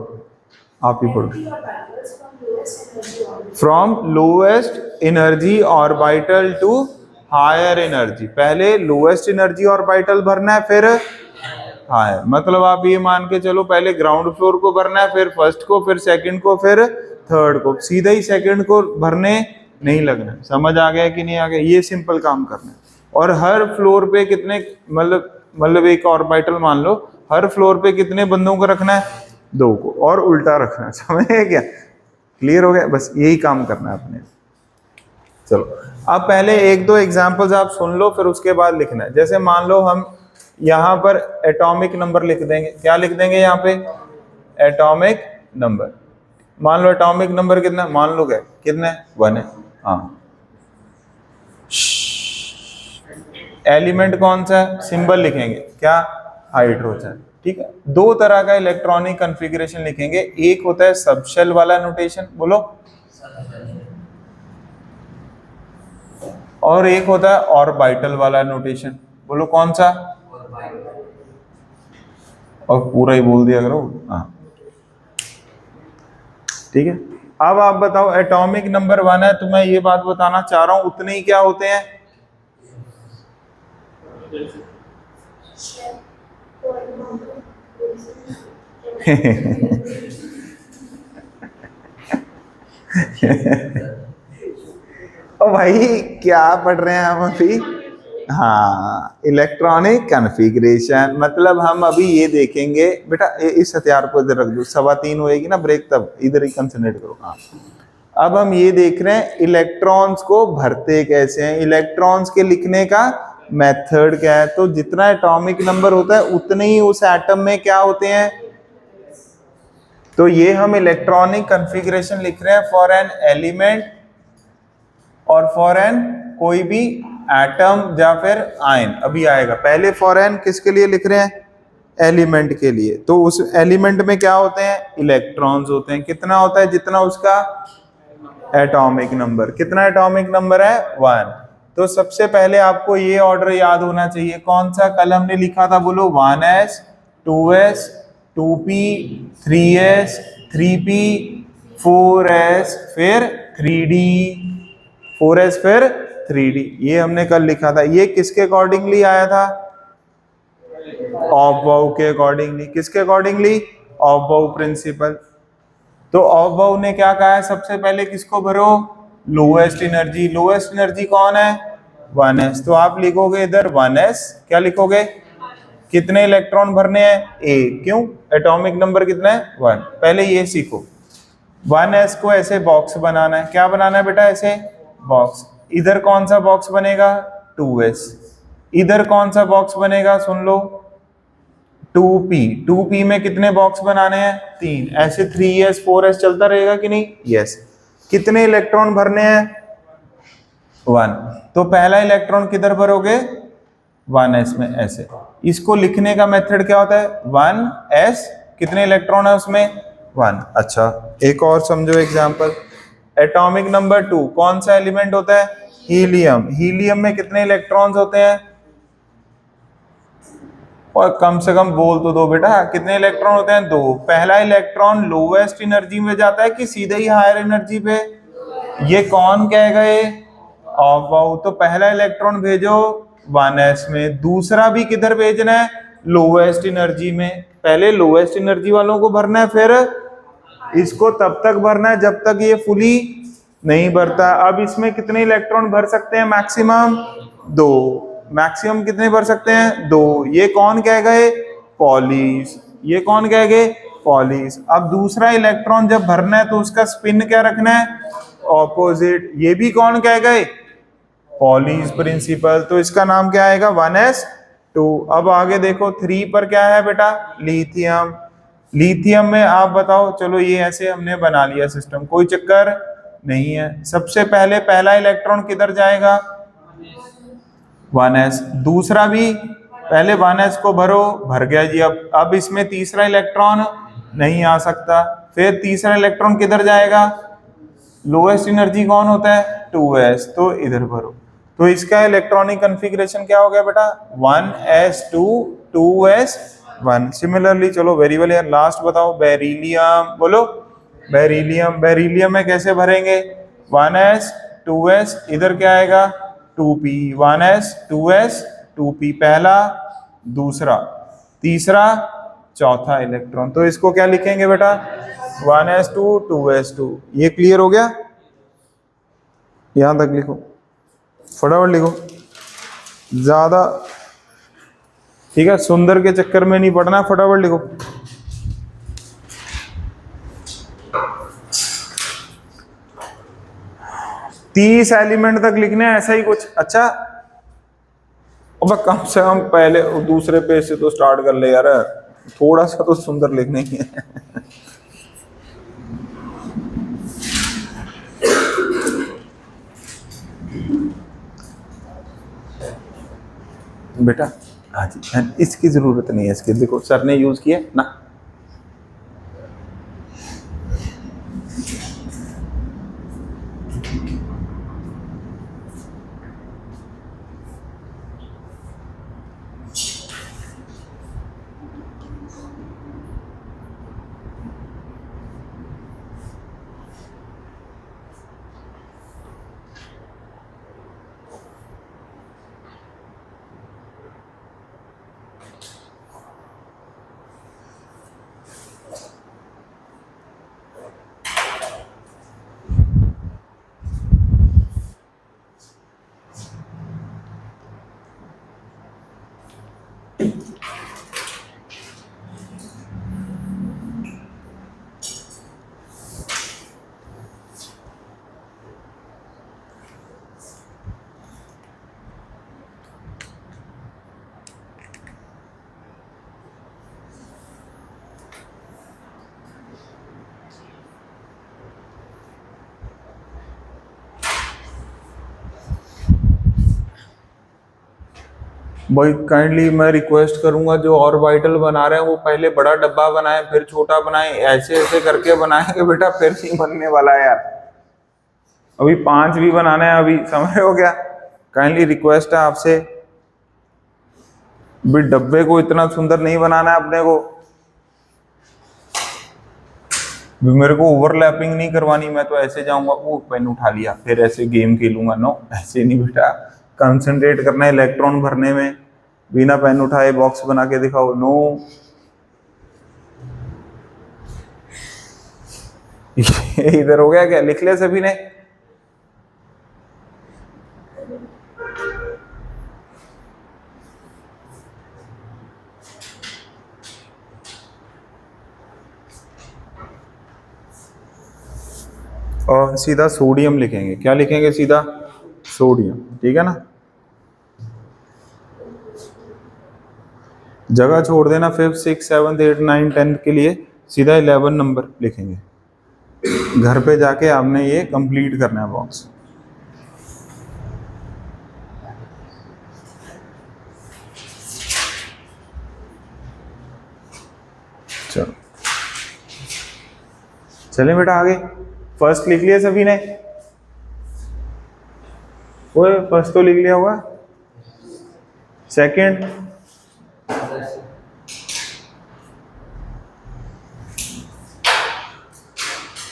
आप ही पढ़ो। Empty orbitals from lowest energy orbit. From lowest energy orbital to higher energy, पहले लोएस्ट एनर्जी ऑर्बिटल भरना है फिर हायर, मतलब आप ये मान के चलो पहले ग्राउंड फ्लोर को भरना है, फिर फर्स्ट को, फिर सेकंड को, फिर थर्ड को, सीधा ही सेकंड को भरने नहीं लगना। समझ आ गया कि नहीं आ गया? ये सिंपल काम करना है। और हर फ्लोर पे कितने, मतलब एक ऑर्बिटल मान लो, हर फ्लोर पे कितने बंदों को रखना है? 2 को, और उल्टा रखना है। समझ गए क्या? क्लियर हो गया? बस यही काम करना है अपने। चलो अब पहले 1-2 एग्जांपल्स आप सुन लो, फिर उसके बाद लिखना है। जैसे मान लो हम यहाँ पर एटॉमिक नंबर लिख देंगे। क्या लिख देंगे यहाँ पे? Atomic number. मान लो एटॉमिक नंबर कितना, मान लो क्या कितना है? 1 है। हाँ, एलिमेंट कौन सा है? सिंबल लिखेंगे क्या? हाइड्रोजन। ठीक है, 2 तरह का इलेक्ट्रॉनिक कॉन्फ़िगरेशन लिखेंगे। एक होता है सबशेल वाला नोटेशन, बोलो, और एक होता है ऑर्बिटल वाला नोटेशन, बोलो कौन सा? और पूरा ही बोल दिया करो। हाँ ठीक है। अब आप बताओ, एटॉमिक नंबर 1 है तो मैं ये बात बताना चाह रहा हूं, उतने ही क्या होते हैं? ओ भाई क्या पढ़ रहे हैं हम अभी? हाँ, इलेक्ट्रॉनिक कॉन्फ़िगरेशन, मतलब हम अभी ये देखेंगे बेटा। इस हथियार को इधर रख दो, 3:15 होएगी ना ब्रेक, तब इधर ही कंसंट्रेट करो। हाँ, अब हम ये देख रहे हैं इलेक्ट्रॉन्स को भरते कैसे हैं, इलेक्ट्रॉन्स के लिखने का मेथड क्या है। तो जितना एटॉमिक नंबर होता है उतने ही उस एटम में क्या होते हैं? तो ये हम इलेक्ट्रॉनिक कॉन्फ़िगरेशन लिख रहे हैं फॉर एन एलिमेंट और फॉर एन कोई भी एटम या फिर आयन, अभी आएगा। पहले फॉर एन किसके लिए लिख रहे हैं? एलिमेंट के लिए। तो उस एलिमेंट में क्या होते हैं? इलेक्ट्रॉन्स होते हैं। कितना होता है? जितना उसका एटॉमिक नंबर। कितना एटॉमिक नंबर है? 1। तो सबसे पहले आपको ये ऑर्डर याद होना चाहिए। कौन सा? कल हमने लिखा था, बोलो, 1s 2s 2p 3s 3p 4s फिर 3d 4s फिर 3d। ये हमने कल लिखा था। ये किसके अकॉर्डिंगली आया था? ऑफ-बाउ के अकॉर्डिंगली। किसके अकॉर्डिंगली? ऑफ-बाउ प्रिंसिपल। तो ऑफ-बाउ ने क्या कहा है? सबसे पहले किसको भरो? Lowest energy. लोएस्ट एनर्जी कौन है? 1s। तो आप लिखोगे इधर 1s। क्या लिखोगे? कितने इलेक्ट्रॉन भरने हैं? A। क्यों? एटॉमिक नंबर कितना है? 1। पहले ये सीखो, 1s को ऐसे बॉक्स बनाना है। क्या बनाना है बेटा? ऐसे बॉक्स। इधर कौन सा बॉक्स बनेगा? 2s। इधर कौन सा बॉक्स बनेगा? सुन लो, 2p। 2p में कितने बॉक्स बनाने हैं? 3। ऐसे 3s 4s चलता रहेगा कि नहीं? यस। कितने इलेक्ट्रॉन भरने हैं? 1। तो पहला इलेक्ट्रॉन किधर भरोगे? 1s में, ऐसे। इसको लिखने का मेथड क्या होता है? 1s, कितने इलेक्ट्रॉन है उसमें? 1। अच्छा, एक और समझो एग्जांपल। एटॉमिक नंबर 2 कौन सा एलिमेंट होता है? हीलियम। हीलियम में कितने इलेक्ट्रॉन्स होते हैं? और कम से कम बोल तो दो बेटा, कितने इलेक्ट्रॉन होते हैं? 2। पहला इलेक्ट्रॉन लोवेस्ट एनर्जी में जाता है कि सीधे ही हायर एनर्जी पे? ये कौन कहेगा? ये ऑफ-बाउ। तो पहला इलेक्ट्रॉन भेजो 1s में, दूसरा भी किधर भेजना है? लोवेस्ट एनर्जी में। पहले लोवेस्ट एनर्जी वालों को भरना है, फिर इसको तब तक भरना है जब तक ये फुली नहीं भरता। अब इसमें कितने इलेक्ट्रॉन भर सकते हैं? मैक्सिमम 2। मैक्सिमम कितने भर सकते हैं? 2। ये कौन कह गए? पॉलीज। ये कौन कह गए? पॉलीज। अब दूसरा इलेक्ट्रॉन जब भरना है तो उसका स्पिन क्या रखना है? ऑपोजिट। ये भी कौन कह गए? Pauli's principle. तो इसका नाम क्या आएगा? 1s2। अब आगे देखो, 3 पर क्या है बेटा? लिथियम। लिथियम में आप बताओ, चलो ये ऐसे हमने बना लिया सिस्टम, कोई चक्कर नहीं है। सबसे पहले पहला इलेक्ट्रॉन किधर जाएगा? 1s। दूसरा भी पहले 1s को भरो, भर गया जी। अब इसमें तीसरा इलेक्ट्रॉन नहीं आ सकता। फिर तीसरा इलेक्ट्रॉन किधर जाएगा? लोएस्ट एनर्जी कौन होता है? 2s। तो इधर भरो। तो इसका इलेक्ट्रॉनिक कॉन्फ़िगरेशन क्या हो गया बेटा? 1s2 2s1। सिमिलरली, चलो वेरी वेल यार, लास्ट बताओ, बेरिलियम। बोलो, बेरिलियम। बेरिलियम में कैसे भरेंगे? 1s 2s, इधर क्या आएगा? 2p, 1s 2s 2p पहला, दूसरा, तीसरा, चौथा इलेक्ट्रॉन। तो इसको क्या लिखेंगे बेटा? 1s2 2s2। ये क्लियर हो गया? यहां तक लिखो, फटाफट लिखो, ज्यादा ठीक है, सुंदर के चक्कर में नहीं पड़ना, फटाफट लिखो। तीस एलिमेंट तक लिखने हैं, ऐसा ही कुछ। अच्छा, अब कम से कम पहले दूसरे पेज से तो स्टार्ट कर ले यार, थोड़ा सा तो सुंदर लिखने ही है। बेटा हाँ जी, इसकी जरूरत नहीं है, इसके देखो सर ने यूज किया ना। भाई काइंडली मैं रिक्वेस्ट करूंगा, जो और वाइटल बना रहे हैं वो पहले बड़ा डब्बा बनाए, फिर छोटा बनाए, ऐसे ऐसे करके बनाएंगे बेटा, फिर नहीं बनने वाला है यार। अभी 5 भी बनाना है, अभी समझ हो गया? काइंडली रिक्वेस्ट है आपसे, भी डब्बे को इतना सुंदर नहीं बनाना है अपने को, भी मेरे को ओवरलैपिंग नहीं करवानी। मैं तो ऐसे जाऊंगा, वो पेन उठा लिया, फिर ऐसे गेम खेलूंगा। नो, ऐसे नहीं बेटा, कंसंट्रेट करना है इलेक्ट्रॉन भरने में। बिना पेन उठाए बॉक्स बना के दिखाओ। नो, इधर हो गया क्या? लिख लिया सभी ने? और सीधा सोडियम लिखेंगे। क्या लिखेंगे? सीधा सोडियम, ठीक है ना। जगह छोड़ देना 5th 6th 7th 8th 9th 10th के लिए, सीधा 11 नंबर लिखेंगे। घर पे जाके आपने ये कंप्लीट करना है बॉक्स। चलो चलें बेटा आगे। फर्स्ट लिख लिया सभी ने? ओए फर्स्ट तो लिख लिया होगा। सेकंड,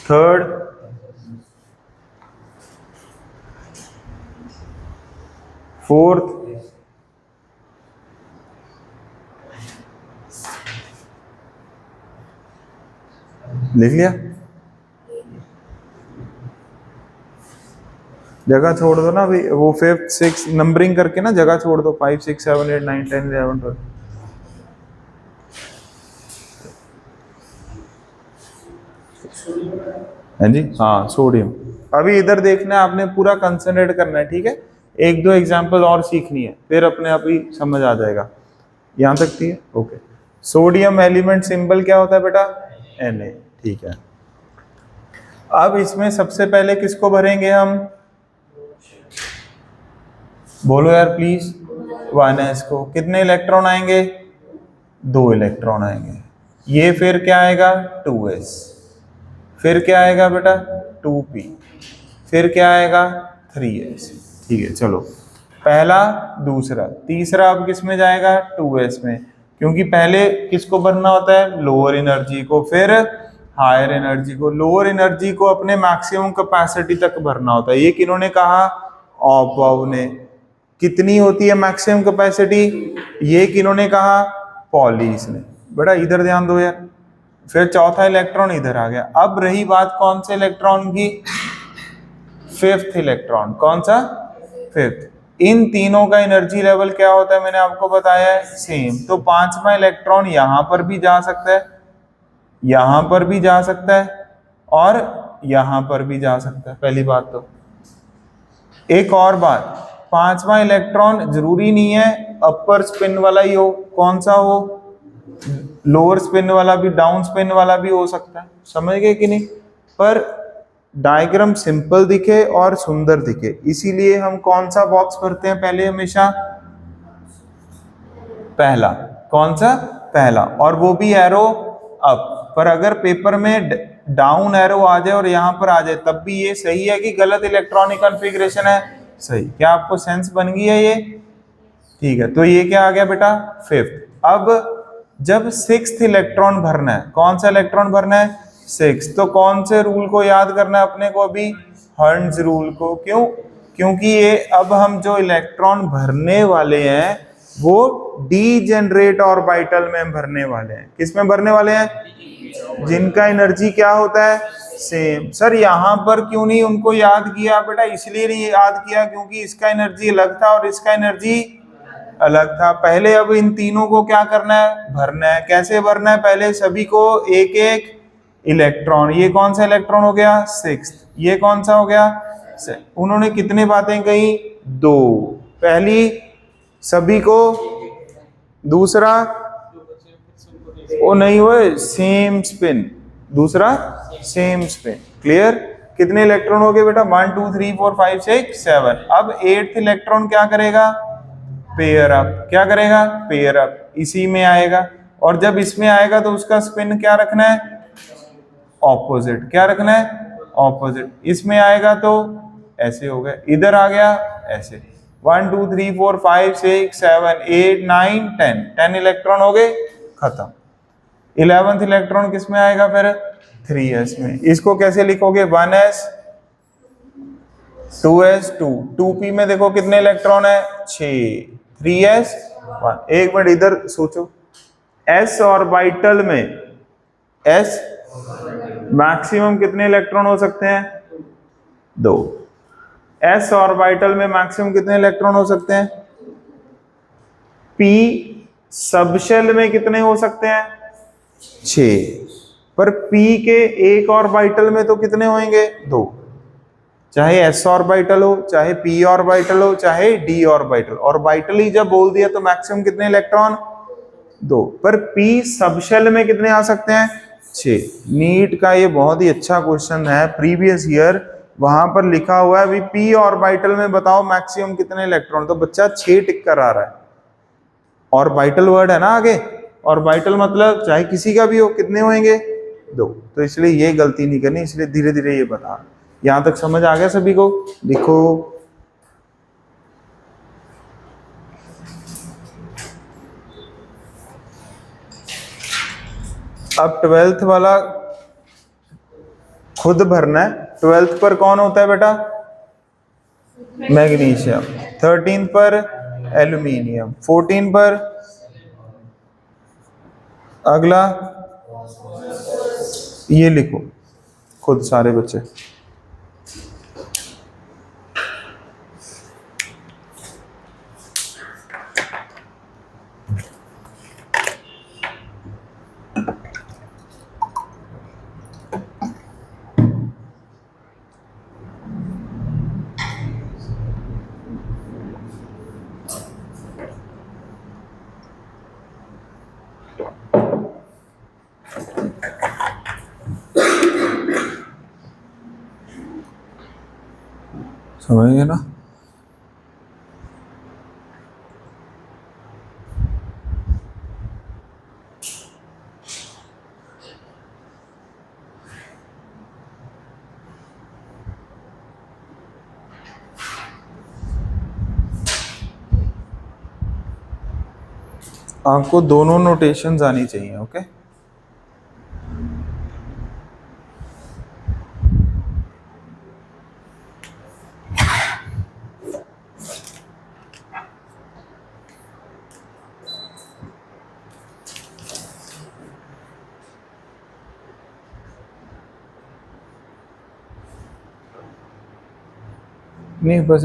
थर्ड, फोर्थ, लिख लिया? जगह छोड़ दो ना अभी, वो 5th 6th नंबरिंग करके ना जगह छोड़ दो। 5 6 7 8 9 10 11 12। हाँ जी, हाँ सोडियम। अभी इधर देखना है आपने, पूरा कंसंट्रेट करना है, ठीक है। एक दो एग्जांपल और सीखनी है, फिर अपने आप ही समझ आ जाएगा। यहां तक थी? ओके। सोडियम एलिमेंट सिंबल क्या होता है बेटा? Na, ठीक है। अब इसमें सबसे पहले किसको भरेंगे हम? बोलो यार प्लीज। 1s को। कितने इलेक्ट्रॉन आएंगे? 2 इलेक्ट्रॉन आएंगे। ये फिर क्या आएगा? 2s। फिर क्या आएगा बेटा? 2p। फिर क्या आएगा? 3s। ठीक है, चलो पहला, दूसरा, तीसरा अब किस में जाएगा? 2s में, क्योंकि पहले किसको भरना होता है? लोअर एनर्जी को, फिर हायर एनर्जी को। लोअर एनर्जी को अपने मैक्सिमम कैपेसिटी तक भरना होता है। ये किन्होंने कहा? ऑपवाउ ने। कितनी होती है मैक्सिमम कैपेसिटी? ये किन्होंने कहा? पॉलीज ने। बेटा इधर ध्यान दो यार। फिर चौथा इलेक्ट्रॉन इधर आ गया। अब रही बात कौन से इलेक्ट्रॉन की? Fifth electron. कौन सा? फिफ्थ। इन तीनों का एनर्जी लेवल क्या होता है? मैंने आपको बताया है, सेम। तो पांचवा इलेक्ट्रॉन यहां पर भी जा सकता है, यहां पर भी जा सकता है, और यहां पर भी जा सकता है। पहली बात तो एक और बात, पांचवा इलेक्ट्रॉन जरूरी नहीं है अपर स्पिन वाला ही हो, कौन सा हो? लोअर स्पिन वाला भी, डाउन स्पिन वाला भी हो सकता है। समझ गए कि नहीं? पर डायग्राम सिंपल दिखे और सुंदर दिखे, इसीलिए हम कौन सा बॉक्स भरते हैं पहले? हमेशा पहला। कौन सा? पहला। और वो भी एरो अप। पर अगर पेपर में डाउन एरो आ जाए और यहां पर आ जाए, तब भी ये सही है कि गलत इलेक्ट्रॉनिक कॉन्फ़िगरेशन है? सही। क्या आपको सेंस बन गई है ये? ठीक है, तो ये क्या आ गया बेटा? फिफ्थ। अब जब सिक्स्थ इलेक्ट्रॉन भरना है, कौन सा इलेक्ट्रॉन भरना है? सिक्स। तो कौन से रूल को याद करना है अपने को? अभी हर्ट्ज रूल को। क्यों? क्योंकि ये अब हम जो इलेक्ट्रॉन भरने वाले हैं वो डीजेनरेट ऑर्बिटल में भरने वाले हैं। किस में भरने वाले हैं? जिनका एनर्जी क्या होता है? सेम। सर यहाँ पर क्यों नहीं उनको याद किया? बेटा इसलिए नहीं याद किया क्योंकि इसका एनर्जी अलग था और इसका एनर्जी अलग था। पहले अब इन तीनों को क्या करना है? भरना है। कैसे भरना है? पहले सभी को एक एक इलेक्ट्रॉन। ये कौन सा इलेक्ट्रॉन हो गया? सिक्स्थ। ये कौन सा हो गया? उन्होंने कितनी बातें कही? दो। पहली सभी को, दूसरा वो नहीं हुए सेम स्पिन, दूसरा सेम स्पिन। क्लियर? कितने इलेक्ट्रॉन हो गए बेटा? 1 2 3 4 5 6 7। अब एट्थ इलेक्ट्रॉन क्या करेगा? Pair up. क्या करेगा? Pair up. इसी में आएगा, और जब इसमें आएगा तो उसका स्पिन क्या रखना है? ऑपोजिट। क्या रखना है? ऑपोजिट। इसमें आएगा तो ऐसे हो गए, इधर आ गया ऐसे। 1 2 3 4 5 6 7 8 9 10। 10 इलेक्ट्रॉन हो गए, खत्म। 11th इलेक्ट्रॉन किस में आएगा फिर? 3s में। इसको कैसे लिखोगे? 1s 2s 2। 2p में देखो कितने इलेक्ट्रॉन है? 6। 3s 1। एक मिनट इधर सोचो, s ऑर्बिटल में s मैक्सिमम कितने इलेक्ट्रॉन हो सकते हैं? 2। s ऑर्बिटल में मैक्सिमम कितने इलेक्ट्रॉन हो सकते हैं? p सबशेल में कितने हो सकते हैं? 6। पर p के एक ऑर्बिटल में तो कितने होंगे? 2। चाहे s ऑर्बिटल हो, चाहे p ऑर्बिटल हो, चाहे d ऑर्बिटल। ऑर्बिटल ही जब बोल दिया तो मैक्सिमम कितने इलेक्ट्रॉन? 2। पर p सबशेल में कितने आ सकते हैं? 6। नीट का ये बहुत ही अच्छा क्वेश्चन है, प्रीवियस ईयर। वहां पर लिखा हुआ है अभी p ऑर्बिटल में बताओ मैक्सिमम कितने इलेक्ट्रॉन, तो बच्चा 6 टिक कर आ रहा है। ऑर्बिटल वर्ड है ना आगे, ऑर्बिटल मतलब चाहे किसी का भी हो, कितने होंगे? 2। तो इसलिए ये गलती नहीं करनी, इसलिए धीरे धीरे ये बता। यहां तक समझ आ गया सभी को? लिखो। अब 12th वाला खुद भरना है। 12th पर कौन होता है बेटा? मैग्नीशियम। 13 पर एल्यूमिनियम। 14 पर अगला ये लिखो खुद सारे बच्चे। समझ गए ना? आपको दोनों नोटेशंस आनी चाहिए। ओके? नहीं बस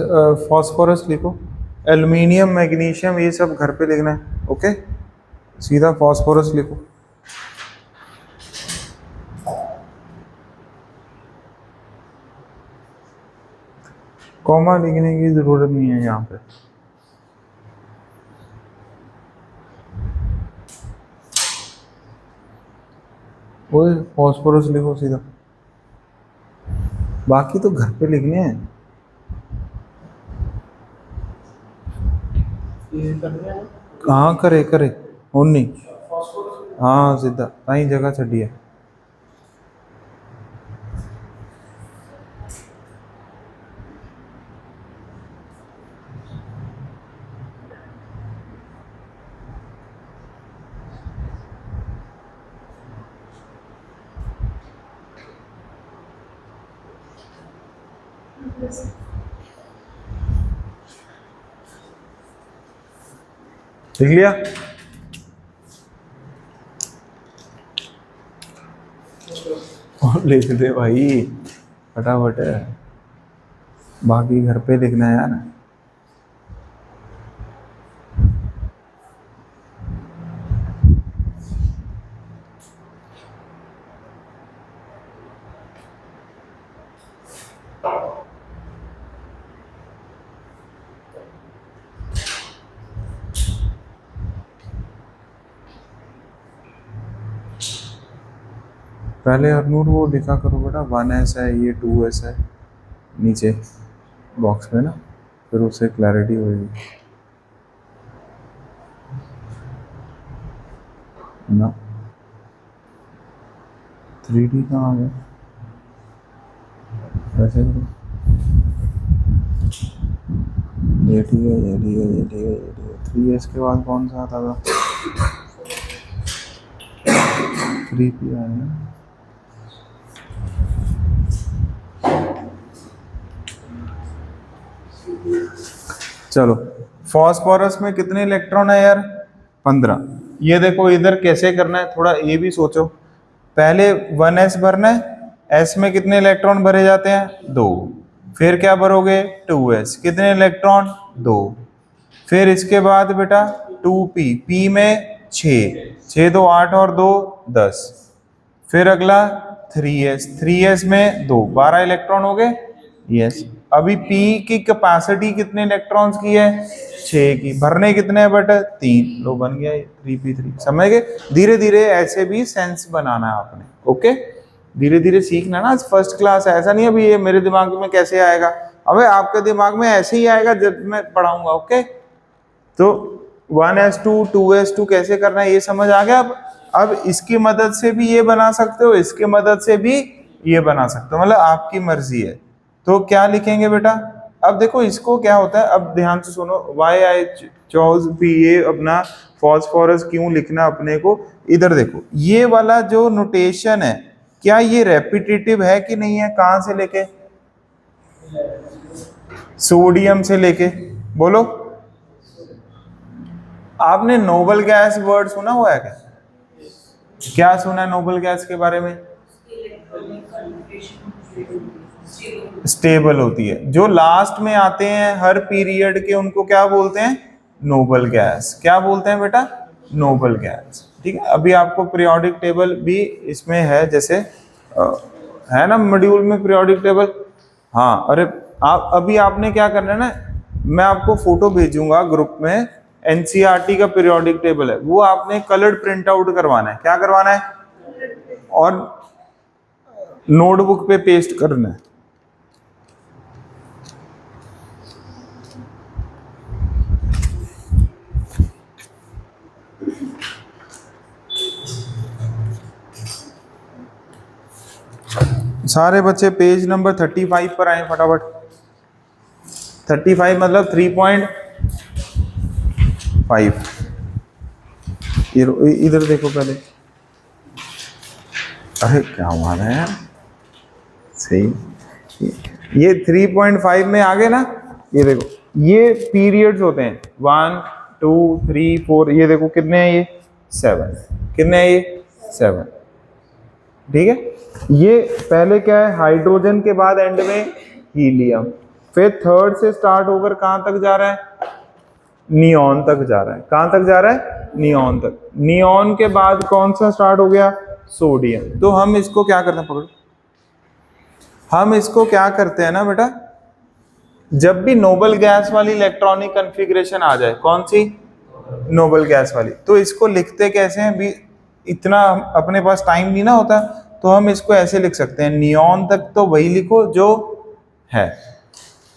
फॉस्फोरस लिखो, एल्युमिनियम, मैग्नीशियम, ये सब घर पे लिखना है। ओके, सीधा फॉस्फोरस लिखो। कॉमा लिखने की जरूरत नहीं है यहाँ पे। वो फॉस्फोरस लिखो सीधा, बाकी तो घर पे लिखने हैं। हाँ करे करे उन्नी, हाँ सीधा कहीं जगह छड़ी है। लिख लिया? और लिख दे भाई फटाफट, बाकी घर पे लिखना है यार। पहले हरनूर वो लिखा करो बेटा, 1s है, ये 2s है नीचे बॉक्स में ना, फिर उससे क्लैरिटी होगी ना। 3D कहाँ आ गया? ऐसे करो, ये ठीक है, ये ठीक है, ये ठीक है, ये ठीक है। 3s के बाद कौन सा आता था? 3p आया ना। चलो, फॉस्फोरस में कितने इलेक्ट्रॉन है यार? 15। ये देखो इधर कैसे करना है, थोड़ा ये भी सोचो। पहले 1s भरना है, s में कितने इलेक्ट्रॉन भरे जाते हैं? 2। फिर क्या भरोगे? 2s, कितने इलेक्ट्रॉन? 2। फिर इसके बाद बेटा 2p, p में 6, 6 2 8 और 2 10। फिर अगला 3s, 3s में 2, 12 इलेक्ट्रॉन हो गए। यस, अभी p की कैपेसिटी कितने इलेक्ट्रॉन्स की है? 6 की। भरने कितने हैं बेटा? 3। लो बन गया 3p3। समझ गए? धीरे धीरे ऐसे भी सेंस बनाना है आपने। ओके, धीरे धीरे सीखना ना, फर्स्ट क्लास है, ऐसा नहीं अभी ये मेरे दिमाग में कैसे आएगा। अबे आपके दिमाग में ऐसे ही आएगा जब मैं पढ़ाऊंगा। ओके, तो 1s2 2s2 कैसे करना है ये समझ आ गया। अब इसकी मदद से भी ये बना सकते हो, इसकी मदद से भी ये बना सकते हो, मतलब आपकी मर्जी है। तो क्या लिखेंगे बेटा? अब देखो इसको क्या होता है, अब ध्यान से सुनो। वाई आई चॉज भी, ये अपना फॉस्फोरस क्यों लिखना अपने को। इधर देखो, ये वाला जो नोटेशन है, क्या ये रेपिटेटिव है कि नहीं है? कहां से लेके? सोडियम से लेके, बोलो। आपने नोबल गैस वर्ड सुना हुआ है क्या? क्या सुना है नोबल गैस के बारे में? स्टेबल होती है। जो लास्ट में आते हैं हर पीरियड के, उनको क्या बोलते हैं? Noble gas. क्या बोलते हैं बेटा? Noble gas. ठीक है, अभी आपको पीरियोडिक टेबल भी इसमें है, जैसे है ना मॉड्यूल में पीरियोडिक टेबल। हाँ, अरे आप अभी आपने क्या करना है ना, मैं आपको फोटो भेजूंगा ग्रुप में, एनसीईआरटी का पीरियोडिक टेबल है, वो आपने कलर्ड प्रिंट आउट करवाना है। क्या करवाना है? और नोटबुक पे पेस्ट करना है। सारे बच्चे पेज नंबर 35 पर आए फटाफट। 35 मतलब 3.5। इधर देखो पहले। अरे क्या हुआ है यार, सही। ये 3.5 में आ गए ना। ये देखो, ये पीरियड्स होते हैं 1 2 3 4। ये देखो कितने हैं? ये 7। कितने हैं? ये 7। ठीक है, ये पहले क्या है? हाइड्रोजन के बाद एंड में हीलियम, फिर थर्ड से स्टार्ट होकर कहां तक जा रहा है, नियॉन तक जा रहा है। कहां तक जा रहा है, नियॉन तक। नियॉन के बाद कौन सा स्टार्ट हो गया, सोडियम। तो हम इसको क्या करते हैं, पकड़ो, हम इसको क्या करते हैं ना बेटा, जब भी नोबल गैस वाली इलेक्ट्रॉनिक कॉन्फ़िगरेशन आ जाए, कौन सी, नोबल गैस वाली, तो इसको लिखते कैसे हैं भी, इतना अपने पास टाइम नहीं ना होता, तो हम इसको ऐसे लिख सकते हैं, नियॉन तक तो वही लिखो जो है,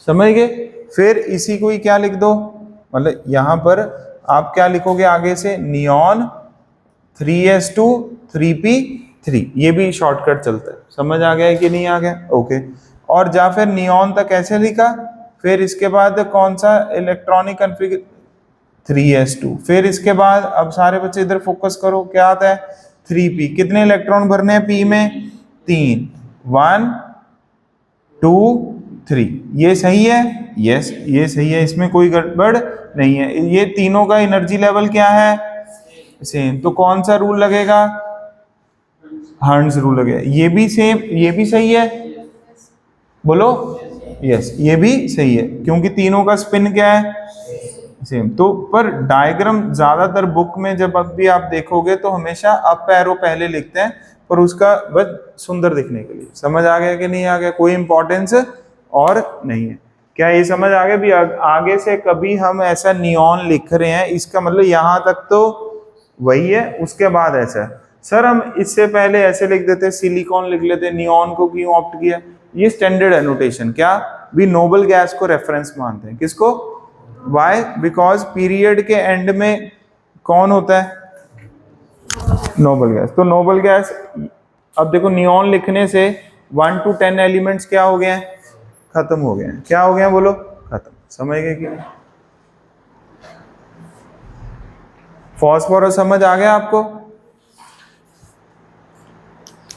समझ गए। फिर इसी को ही क्या लिख दो, मतलब यहां पर आप क्या लिखोगे आगे से, नियॉन 3s2 3p3, ये भी शॉर्टकट चलता है। समझ आ गया कि नहीं आ गया, ओके। और जा फिर नियॉन तक ऐसे लिखा, फिर इसके बाद कौन सा इलेक्ट्रॉनिक कॉन्फ़िगरेशन, 3s2। फिर इसके बाद अब सारे बच्चे इधर फोकस करो, क्या आता है, 3p। कितने इलेक्ट्रॉन भरने हैं p में, 3, 1 2 3। ये सही है, यस ये सही है, इसमें कोई गड़बड़ नहीं है। ये तीनों का एनर्जी लेवल क्या है, सेम। तो कौन सा रूल लगेगा, हर्ट्ज रूल लगेगा। ये भी सेम, ये भी सही है, बोलो यस, ये भी सही है, क्योंकि तीनों का स्पिन क्या है, सेम। तो पर डायग्राम ज्यादातर बुक में जब अब भी आप देखोगे तो हमेशा अप एरो पहले लिखते हैं, पर उसका बस सुंदर दिखने के लिए। समझ आ गया कि नहीं आ गया, कोई इंपॉर्टेंस और नहीं है। क्या ये समझ आ गया भी, आगे से कभी हम ऐसा नियॉन लिख रहे हैं, इसका मतलब यहां तक तो वही है, उसके बाद ऐसा है। सर हम इससे पहले ऐसे लिख देते, सिलिकॉन लिख लेते, नियॉन को क्यों ऑप्ट किया, ये स्टैंडर्ड एनोटेशन, क्या भी नोबल गैस को रेफरेंस मानते हैं, किसको, वाई, बिकॉज पीरियड के एंड में कौन होता है, नोबल गैस। तो नोबल गैस, अब देखो नियॉन लिखने से 1 to 10 एलिमेंट्स क्या हो गए हैं, खत्म हो गए हैं। क्या हो गए हैं बोलो, खत्म। समझ गए कि नहीं, फॉस्फोरस समझ आ गया आपको,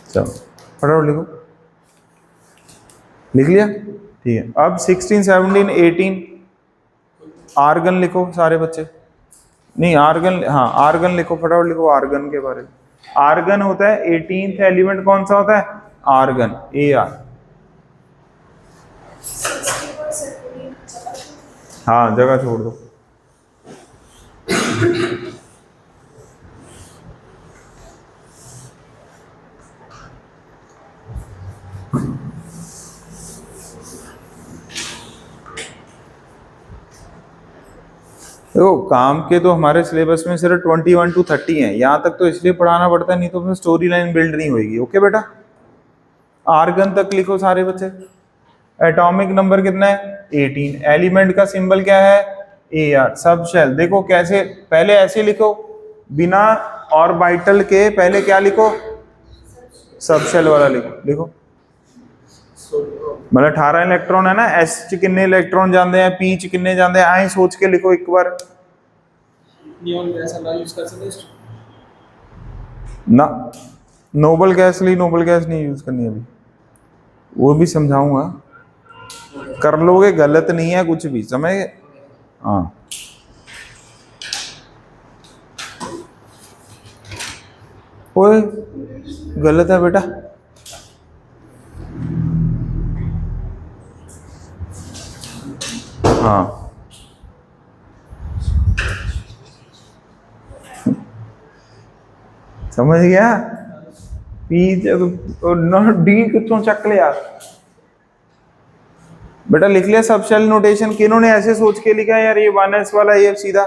चलो फटाफट लिखो, लिख लिया, ठीक है। अब 16 17 18 आर्गन लिखो सारे बच्चे, नहीं आर्गन, हाँ आर्गन लिखो, फटाफट लिखो आर्गन के बारे में। आर्गन होता है 18th एलिमेंट, कौन सा होता है, आर्गन, Ar। हाँ जगह छोड़ दो, देखो काम के तो हमारे सिलेबस में सिर्फ 21 to 30 हैं, यहाँ तक तो इसलिए पढ़ाना पड़ता है, नहीं तो फिर स्टोरी लाइन बिल्ड नहीं होगी। ओके बेटा, आर्गन तक लिखो सारे बच्चे। एटॉमिक नंबर कितना है, 18। एलिमेंट का सिंबल क्या है, Ar। सब शेल देखो कैसे, पहले ऐसे लिखो, बिना ऑर्बिटल के पहले क्या लिखो, सब शेल वाला लिखो, लिखो मतलब 18 इलेक्ट्रॉन है ना, एस च कितने इलेक्ट्रॉन जाते हैं, पी च कितने जाते हैं, आए सोच के लिखो एक बार। नियॉन गैस ना यूज कर सकते ना, नोबल गैस ली, नोबल गैस नहीं यूज करनी अभी, वो भी समझाऊंगा, कर लोगे, गलत नहीं है कुछ भी, समझ गए, हाँ। ओए गलत है बेटा, हाँ समझ गया, पी डी कितों चक लिया बेटा, लिख लिया सब शेल नोटेशन। किन्होंने ऐसे सोच के लिखा है यार ये 1s वाला, ये सीधा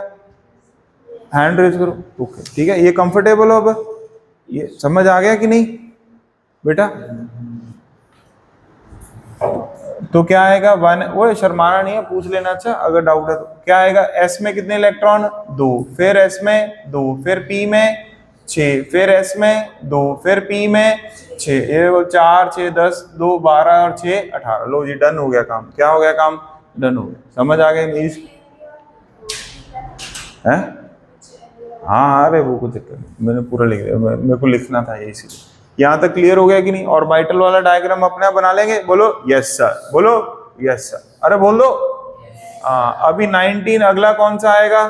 हैंड रेज करो, ओके ठीक है, ये कंफर्टेबल हो, अब ये समझ आ गया कि नहीं बेटा। तो क्या आएगा, वन, वो शर्माना नहीं है, पूछ लेना, अच्छा अगर डाउट है तो। क्या आएगा, एस में कितने इलेक्ट्रॉन, 2, फिर एस में 2, फिर पी में 6, फिर एस में 2, फिर पी में 6, ये 4 6 10 2 12 और 6 18। लो जी डन हो गया काम, क्या हो गया काम, डन हो गया। समझ आ गया नहीं है, हाँ अरे वो कुछ दिक्कत नहीं, मैंने पूरा लिख दिया, मेरे को लिखना था ये, इसीलिए। यहाँ तक क्लियर हो गया कि नहीं, ऑर्बिटल वाला डायग्राम अपने आप बना लेंगे, बोलो यस सर, बोलो यस सर, अरे बोल दो। हाँ अभी 19 अगला कौन सा आएगा,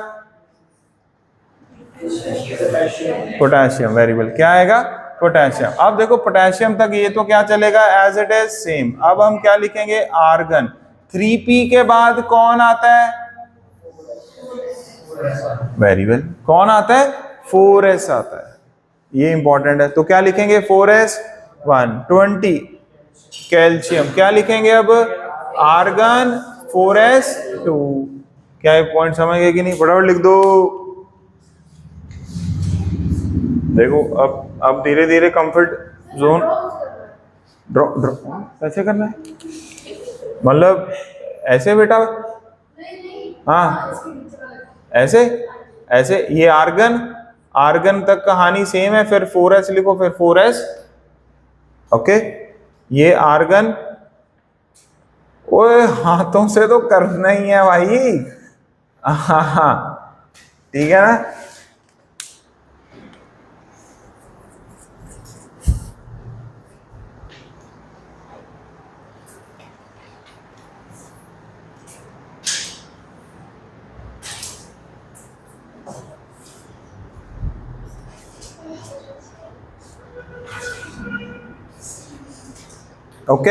पोटेशियम, वेरी वेल, क्या आएगा, पोटेशियम। अब देखो पोटेशियम तक ये तो क्या चलेगा, एज इट इज सेम। अब हम क्या लिखेंगे, आर्गन। 3p के बाद कौन आता है? वेरी वेल, कौन आता है? 4s आता है, ये इंपॉर्टेंट है। तो क्या लिखेंगे? 4s 1 20 कैल्शियम, क्या लिखेंगे अब? Argon 4s 2। क्या ये पॉइंट समझ गए कि नहीं? फटाफट लिख दो। देखो अब धीरे धीरे कंफर्ट जोन ड्रॉ ड्रॉ कैसे करना है, मतलब ऐसे बेटा? हाँ ऐसे ऐसे। ये आर्गन, आर्गन तक कहानी सेम है, फिर 4s लिखो, फिर 4s। ओके, ये आर्गन, ओए हाथों से तो करना ही है भाई। हाँ ठीक है ना? ओके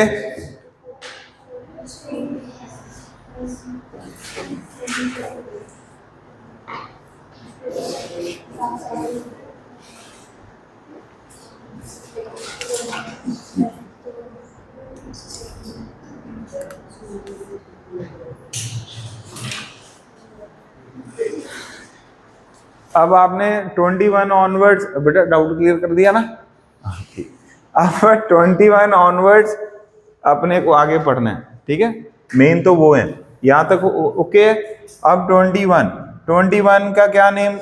अब आपने 21 ऑनवर्ड्स, बेटा डाउट क्लियर कर दिया ना? अब 21 ऑनवर्ड्स अपने को आगे पढ़ना है, ठीक है? मेन तो वो है, यहां तक ओके। अब 21 का क्या नेम?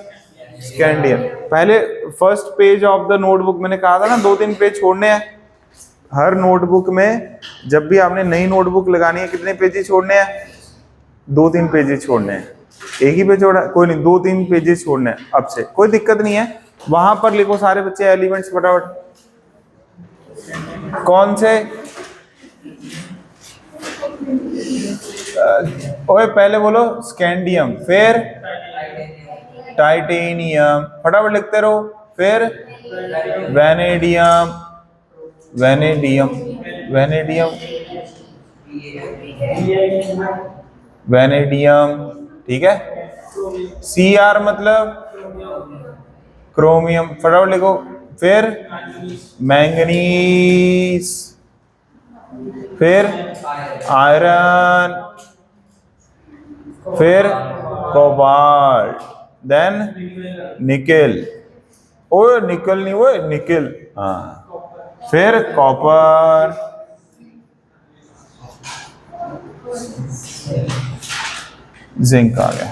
स्कैंडियम। पहले first page of the notebook, मैंने कहा था ना 2-3 पेज छोड़ने हैं हर नोटबुक में। जब भी आपने नई नोटबुक लगानी है, कितने पेजेस छोड़ने हैं? 2-3 पेजेस छोड़ने हैं। एक ही पेज छोड़ा, कोई नहीं, 2-3 पेजेस छोड़ने हैं अब से, कोई दिक्कत नहीं है। वहां पर लिखो सारे बच्चे एलिमेंट्स फटाफट। कौन से? ओए पहले बोलो स्कैंडियम, फिर टाइटेनियम, फटाफट लिखते रहो। फिर वेनेडियम, वेनेडियम, वेनेडियम, वेनेडियम, ठीक है? Cr मतलब क्रोमियम, फटाफट लिखो। फिर मैंगनीज, फिर आयरन, फिर कोबाल्ट, देन निकेल। ओए निकल नहीं, वो निकेल, हाँ। फिर कॉपर, जिंक आ गया।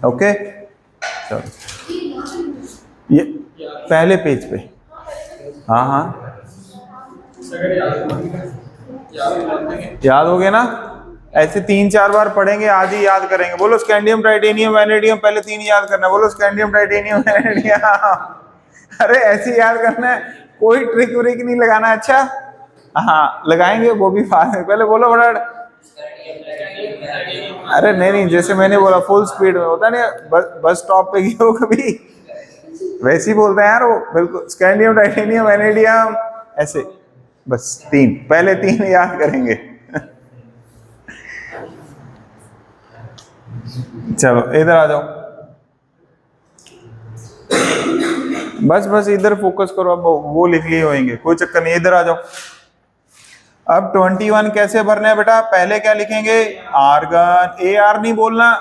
ओके, चलो ये पहले पेज पे, हाँ हाँ याद हो गया ना? ऐसे 3-4 बार पढ़ेंगे, आज ही याद करेंगे। बोलो स्कैंडियम, टाइटेनियम, वैनेडियम, पहले 3 याद करना है। बोलो स्कैंडियम, टाइटेनियम, वैनेडियम। अरे ऐसे याद करना है, कोई ट्रिक व्रिक नहीं लगाना है। अच्छा हाँ लगाएंगे, वो भी बाद में। पहले बोलो बड़ा। अरे नहीं, जैसे मैंने बोला फुल स्पीड में होता नहीं, बस स्टॉप पे गए हो कभी, वैसे ही बोलते हैं यार वो, बिल्कुल। स्कैंडियम, टाइटेनियम, वैनेडियम, ऐसे बस 3, पहले 3 याद करेंगे। चलो इधर आ जाओ, बस इधर फोकस करो। अब वो लिख लिए होंगे, कोई चक्कर नहीं, इधर आ जाओ। अब 21 कैसे भरना है बेटा? पहले क्या लिखेंगे? आर्गन, AR नहीं बोलना,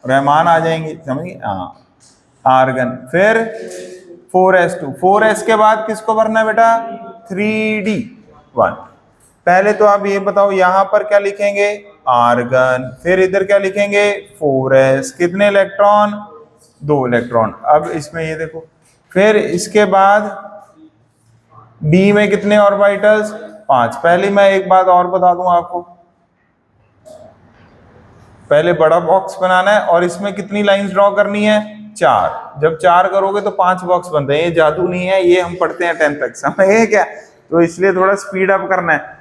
रहमान आ जाएंगे, समझिए? हाँ आर्गन। फिर 4s2, 4s के बाद किसको भरना है बेटा? 3d1। पहले तो आप ये बताओ, यहां पर क्या लिखेंगे? आर्गन। फिर इधर क्या लिखेंगे? 4s। कितने इलेक्ट्रॉन? 2 इलेक्ट्रॉन। अब इसमें ये देखो, फिर इसके बाद d में कितने ऑर्बिटल्स? 5। पहले मैं एक बात और बता दूं आपको, पहले बड़ा बॉक्स बनाना है और इसमें कितनी लाइंस ड्रॉ करनी है? 4। जब 4 करोगे तो 5 बॉक्स बनते हैं। ये जादू नहीं है, ये हम पढ़ते हैं 10 तक, समझे क्या? तो इसलिए थोड़ा स्पीड अप करना है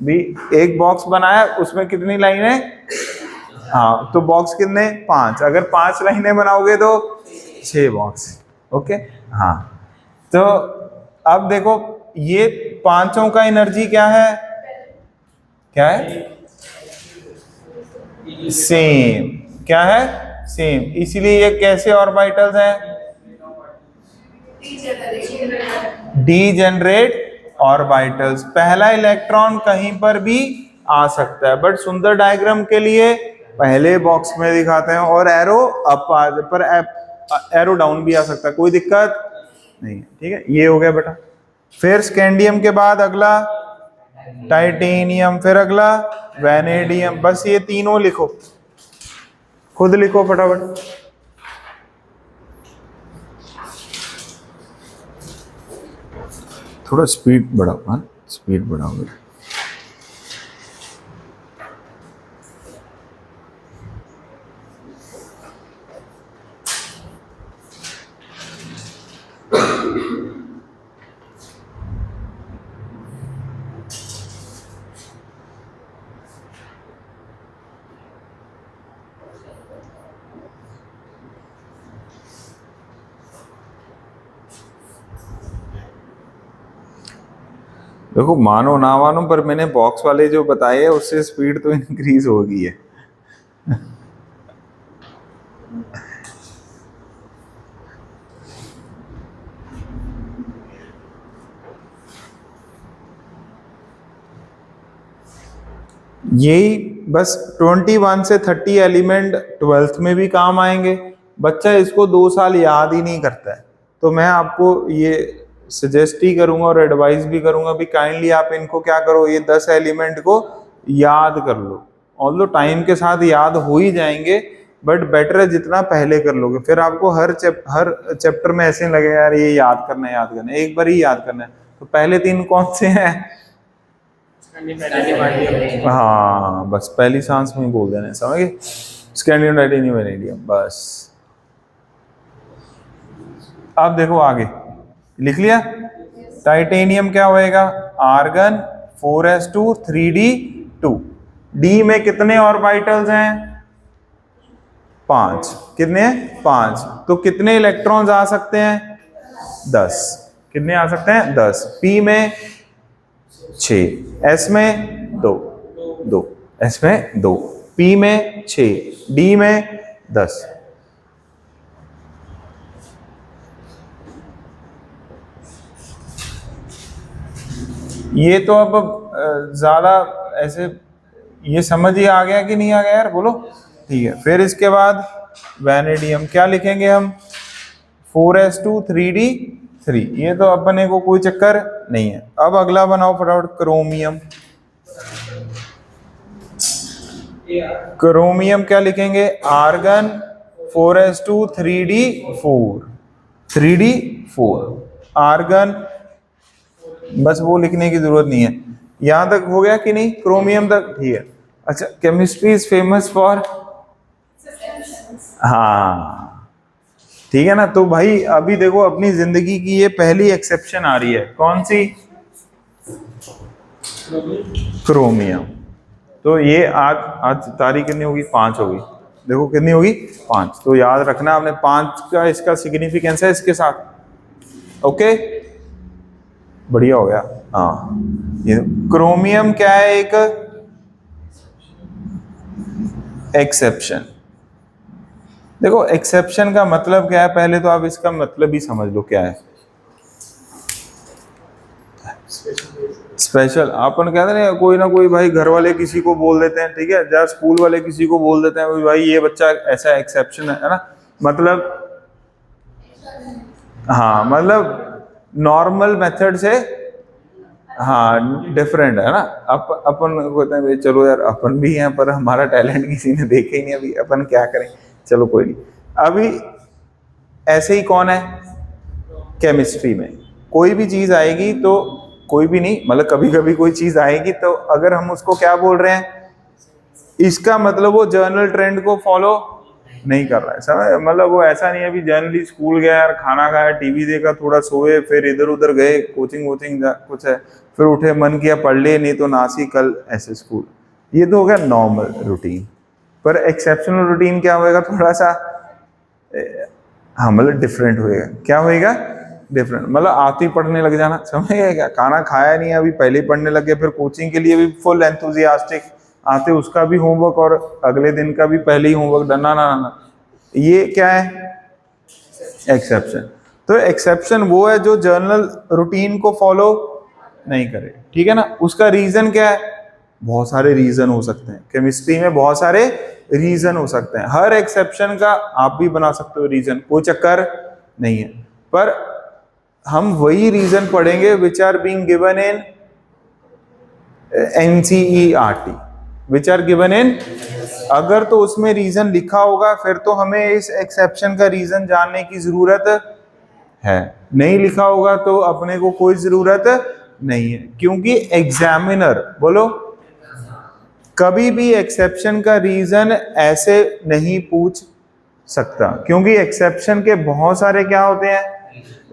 भी। एक बॉक्स बनाया, उसमें कितनी लाइन है? हाँ, तो बॉक्स कितने? 5। अगर 5 लाइनें बनाओगे तो 6 बॉक्स। ओके, हाँ। तो अब देखो, ये पांचों का एनर्जी क्या है? क्या है? सेम, क्या है, सेम, इसीलिए ये कैसे ऑर्बिटल्स हैं, डीजेनरेट ऑर्बिटल्स। पहला इलेक्ट्रॉन कहीं पर भी आ सकता है, बट सुंदर डायग्राम के लिए पहले बॉक्स में दिखाते हैं, और एरो अप पर एरो डाउन भी आ सकता है, कोई दिक्कत नहीं है, ठीक है। ये हो गया बेटा। फिर स्कैंडियम के बाद अगला टाइटेनियम, फिर अगला वैनेडियम। बस ये तीनों लिखो, खुद लिखो फटाफट। थोड़ा स्पीड बढ़ाओ, हाँ स्पीड बढ़ाओ बेटा। देखो मानो ना मानो, पर मैंने बॉक्स वाले जो बताए हैं उससे स्पीड तो इंक्रीज हो गई है। यही बस 21 से 30 एलिमेंट 12th में भी काम आएंगे। बच्चा इसको 2 साल याद ही नहीं करता है, तो मैं आपको ये सजेस्ट ही करूंगा और एडवाइस भी करूंगा भी काइंडली आप इनको क्या करो, ये 10 एलिमेंट को याद कर लो। ऑल्दो टाइम के साथ याद हो ही जाएंगे, बट बेटर है जितना पहले कर लोगे, फिर आपको हर चैप्टर में ऐसे लगे यार ये याद करना है, याद करना है, एक बार ही याद करना है। तो पहले 3 कौन से हैं? हाँ बस पहली सांस में ही बोल देना, समझ गए? स्कैंडियम, टाइटेनियम, वैनेडियम, बस। अब देखो आगे लिख लिया। टाइटेनियम क्या होएगा? Argon 4s2 3d2। डी में कितने ऑर्बिटल्स हैं? 5। कितने? 5। तो कितने इलेक्ट्रॉन्स आ सकते हैं? 10। कितने आ सकते हैं? 10। पी में 6, एस में 2, एस में 2, पी में 6, डी में 10। ये तो अब ज्यादा ऐसे ये समझ ही आ गया कि नहीं आ गया यार, बोलो? ठीक है। फिर इसके बाद वैनेडियम क्या लिखेंगे हम? 4s2 3d3। ये तो अपने को कोई चक्कर नहीं है। अब अगला बनाओ फटाफट, क्रोमियम। क्रोमियम क्या लिखेंगे? Argon 4s2 3d4। 3d4 argon, बस वो लिखने की जरूरत नहीं है। यहां तक हो गया कि नहीं? क्रोमियम तक ठीक है। अच्छा, केमिस्ट्री इज फेमस फॉर, हाँ ठीक है ना। तो भाई अभी देखो अपनी जिंदगी की ये पहली एक्सेप्शन आ रही है, कौन सी? क्रोमियम। तो ये आज तारीख कितनी होगी? 5 होगी। देखो कितनी होगी? 5। तो याद रखना आपने 5 का इसका सिग्निफिकेंस है इसके साथ। ओके बढ़िया हो गया। हाँ ये क्रोमियम क्या है? एक एक्सेप्शन। देखो एक्सेप्शन का मतलब क्या है, पहले तो आप इसका मतलब ही समझ लो क्या है। स्पेशल। अपन कहते हैं कोई ना कोई भाई, घर वाले किसी को बोल देते हैं, ठीक है, या स्कूल वाले किसी को बोल देते हैं भाई ये बच्चा ऐसा एक्सेप्शन है ना, मतलब हाँ मतलब नॉर्मल मेथड से हाँ डिफरेंट है ना। अपन कहते हैं भाई चलो यार अपन भी हैं, पर हमारा टैलेंट किसी ने देखे ही नहीं, अभी अपन क्या करें, चलो कोई नहीं। अभी ऐसे ही कौन है? केमिस्ट्री में कोई भी चीज आएगी तो, कोई भी नहीं मतलब कभी कभी कोई चीज आएगी तो अगर हम उसको क्या बोल रहे हैं, इसका मतलब वो जर्नल ट्रेंड को फॉलो नहीं कर रहा है, समझ? मतलब वो ऐसा नहीं है अभी जनरली स्कूल गया यार, खाना खाया, टीवी देखा, थोड़ा सोए, फिर इधर उधर गए, कोचिंग वोचिंग कुछ है, फिर उठे मन किया पढ़ ले, नहीं तो नासी कल ऐसे स्कूल। ये तो हो गया नॉर्मल रूटीन। पर एक्सेप्शनल रूटीन क्या होएगा? थोड़ा सा हाँ मतलब डिफरेंट होएगा। क्या होएगा? डिफरेंट। मतलब आते ही पढ़ने लग जाना, समझ गए क्या? खाना खाया नहीं अभी पहले ही पढ़ने लग गए, फिर कोचिंग के लिए भी फुल एंथुजियास्टिक, आते उसका भी होमवर्क और अगले दिन का भी पहले ही होमवर्क डन। ना ना ना, ये क्या है? एक्सेप्शन। तो एक्सेप्शन वो है जो जर्नल रूटीन को फॉलो नहीं करे, ठीक है ना। उसका रीजन क्या है? बहुत सारे रीजन हो सकते हैं, केमिस्ट्री में बहुत सारे रीजन हो सकते हैं। हर एक्सेप्शन का आप भी बना सकते हो रीजन, कोई चक्कर नहीं है। पर हम वही रीजन पढ़ेंगे which are being given in NCERT, which are given in. अगर तो उसमें रीजन लिखा होगा फिर तो हमें इस एक्सेप्शन का रीजन जानने की जरूरत है, नहीं लिखा होगा तो अपने को कोई जरूरत नहीं है। क्योंकि एग्जामिनर, बोलो, कभी भी एक्सेप्शन का रीजन ऐसे नहीं पूछ सकता, क्योंकि एक्सेप्शन के बहुत सारे क्या होते हैं?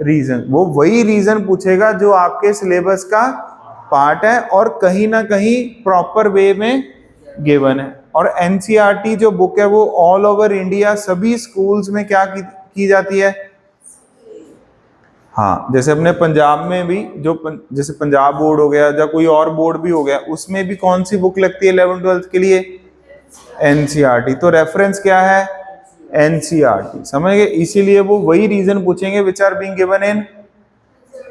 रीजन। वो वही रीजन पूछेगा जो आपके सिलेबस का पार्ट है और कहीं ना कहीं प्रॉपर वे में गिवन है। और NCERT जो बुक है वो ऑल ओवर इंडिया सभी स्कूल्स में क्या की जाती है? हाँ, जैसे अपने पंजाब में भी जैसे पंजाब बोर्ड हो गया या कोई और बोर्ड भी हो गया, उसमें भी कौन सी बुक लगती है 11th-12th के लिए? NCERT। तो रेफरेंस क्या है? NCERT, समझ गए? इसीलिए वो वही रीजन पूछेंगे which are being given in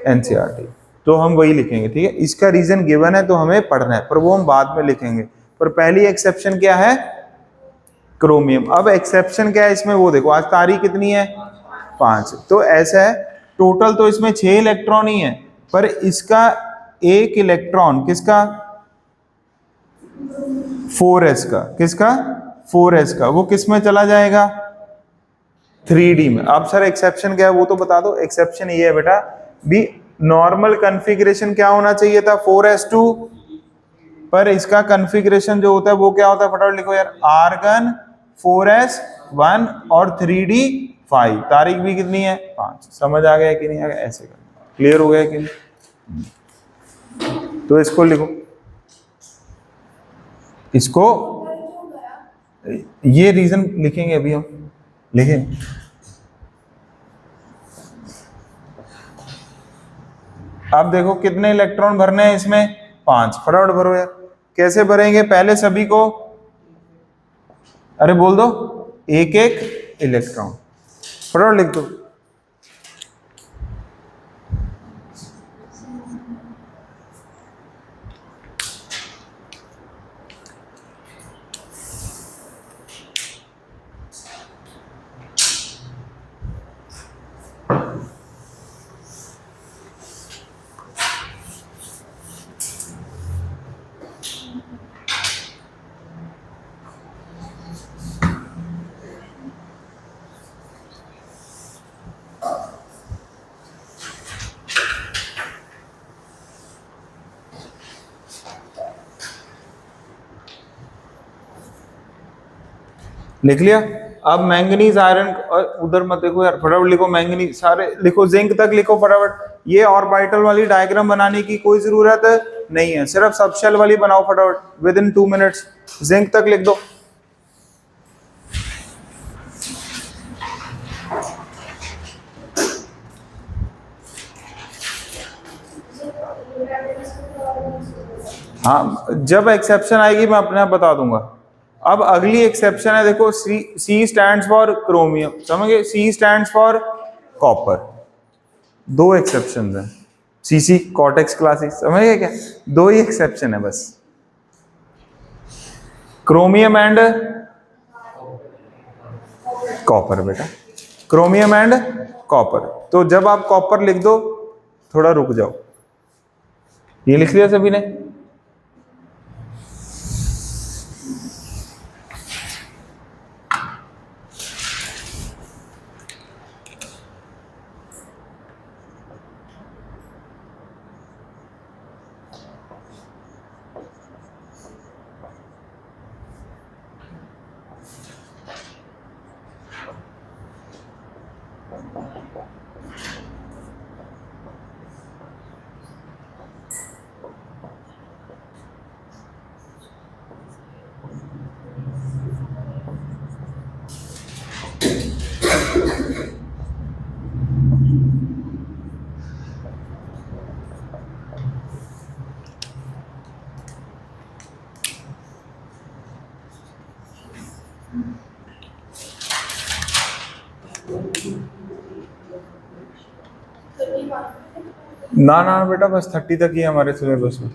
NCERT, तो हम वही लिखेंगे, ठीक है। इसका रीजन गिवन है तो हमें पढ़ना है, पर वो हम बाद में लिखेंगे। पर पहली एक्सेप्शन क्या है? क्रोमियम। अब एक्सेप्शन क्या है इसमें वो देखो, आज तारीख कितनी है? 5। तो ऐसा है, टोटल तो इसमें 6 इलेक्ट्रॉन ही है, पर इसका एक इलेक्ट्रॉन किसका? 4s का। किसका? 4s का। वो किस में चला जाएगा? 3D में। अब सर एक्सेप्शन क्या है वो तो बता दो। एक्सेप्शन ये है बेटा, भी नॉर्मल कॉन्फ़िगरेशन क्या होना चाहिए था? 4s2, पर इसका कॉन्फ़िगरेशन जो होता है वो क्या होता है? फटाफट लिखो यार, आर्गन 4s1 और 3d5। तारीख भी कितनी है? 5। समझ आ गया कि नहीं आ गया? ऐसे करना, क्लियर हो गया कि नहीं? तो इसको लिखो, इसको ये रीजन लिखेंगे अभी हम, लिखें। अब देखो कितने इलेक्ट्रॉन भरने हैं इसमें? 5। फटाफट भरो यार। कैसे भरेंगे? पहले सभी को, अरे बोल दो, एक एक इलेक्ट्रॉन। फटाफट लिख दो। लिख लिया? अब मैंगनीज आयरन, उधर मत देखो यार, फटाफट लिखो। मैंगनीज सारे लिखो, जिंक तक लिखो फटाफट। ये ऑर्बिटल वाली डायग्राम बनाने की कोई जरूरत नहीं है, सिर्फ सबशेल वाली बनाओ फटाफट, विद इन 2 मिनट्स। जिंक तक लिख दो। हाँ, जब एक्सेप्शन आएगी मैं अपने आप बता दूंगा। अब अगली एक्सेप्शन है, देखो, C स्टैंड्स फॉर क्रोमियम, समझ गए? C stands for copper. 2 exception हैं, CC कॉर्टेक्स क्लासेस, समझ गए क्या? 2 ही एक्सेप्शन है बस, क्रोमियम एंड कॉपर। बेटा, क्रोमियम एंड कॉपर। तो जब आप कॉपर लिख दो, थोड़ा रुक जाओ, ये लिख लिया सभी ने? 31. ना ना बेटा, बस 30 तक ही है हमारे सिलेबस में।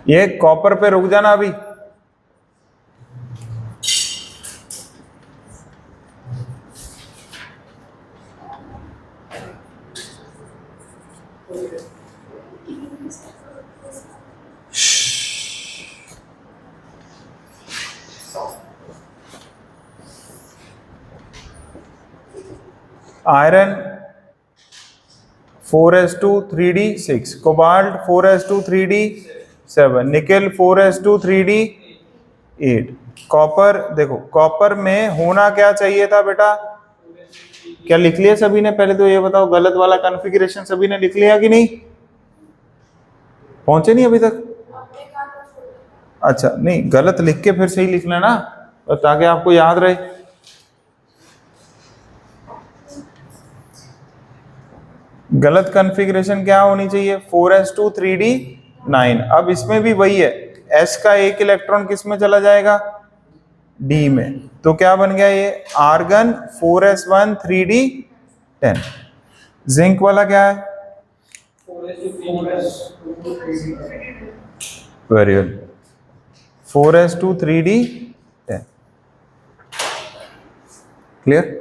ये कॉपर पे रुक जाना अभी। Iron 4s2 3d6, cobalt 4s2 3d7, nickel 4s2 3d8, copper देखो, कॉपर में होना क्या चाहिए था बेटा? क्या लिख लिया सभी ने? पहले तो ये बताओ, गलत वाला कॉन्फ़िगरेशन सभी ने लिख लिया कि नहीं? पहुंचे नहीं अभी तक? अच्छा, नहीं, गलत लिख के फिर सही लिख लेना, ताकि आपको याद रहे। गलत कॉन्फ़िगरेशन क्या होनी चाहिए? 4s2 3d9। अब इसमें भी वही है, s का एक इलेक्ट्रॉन किस में चला जाएगा? d में। तो क्या बन गया ये? Argon 4s1 3d10। जिंक वाला क्या है? 4s2 very good, 4s2 3d10। Clear?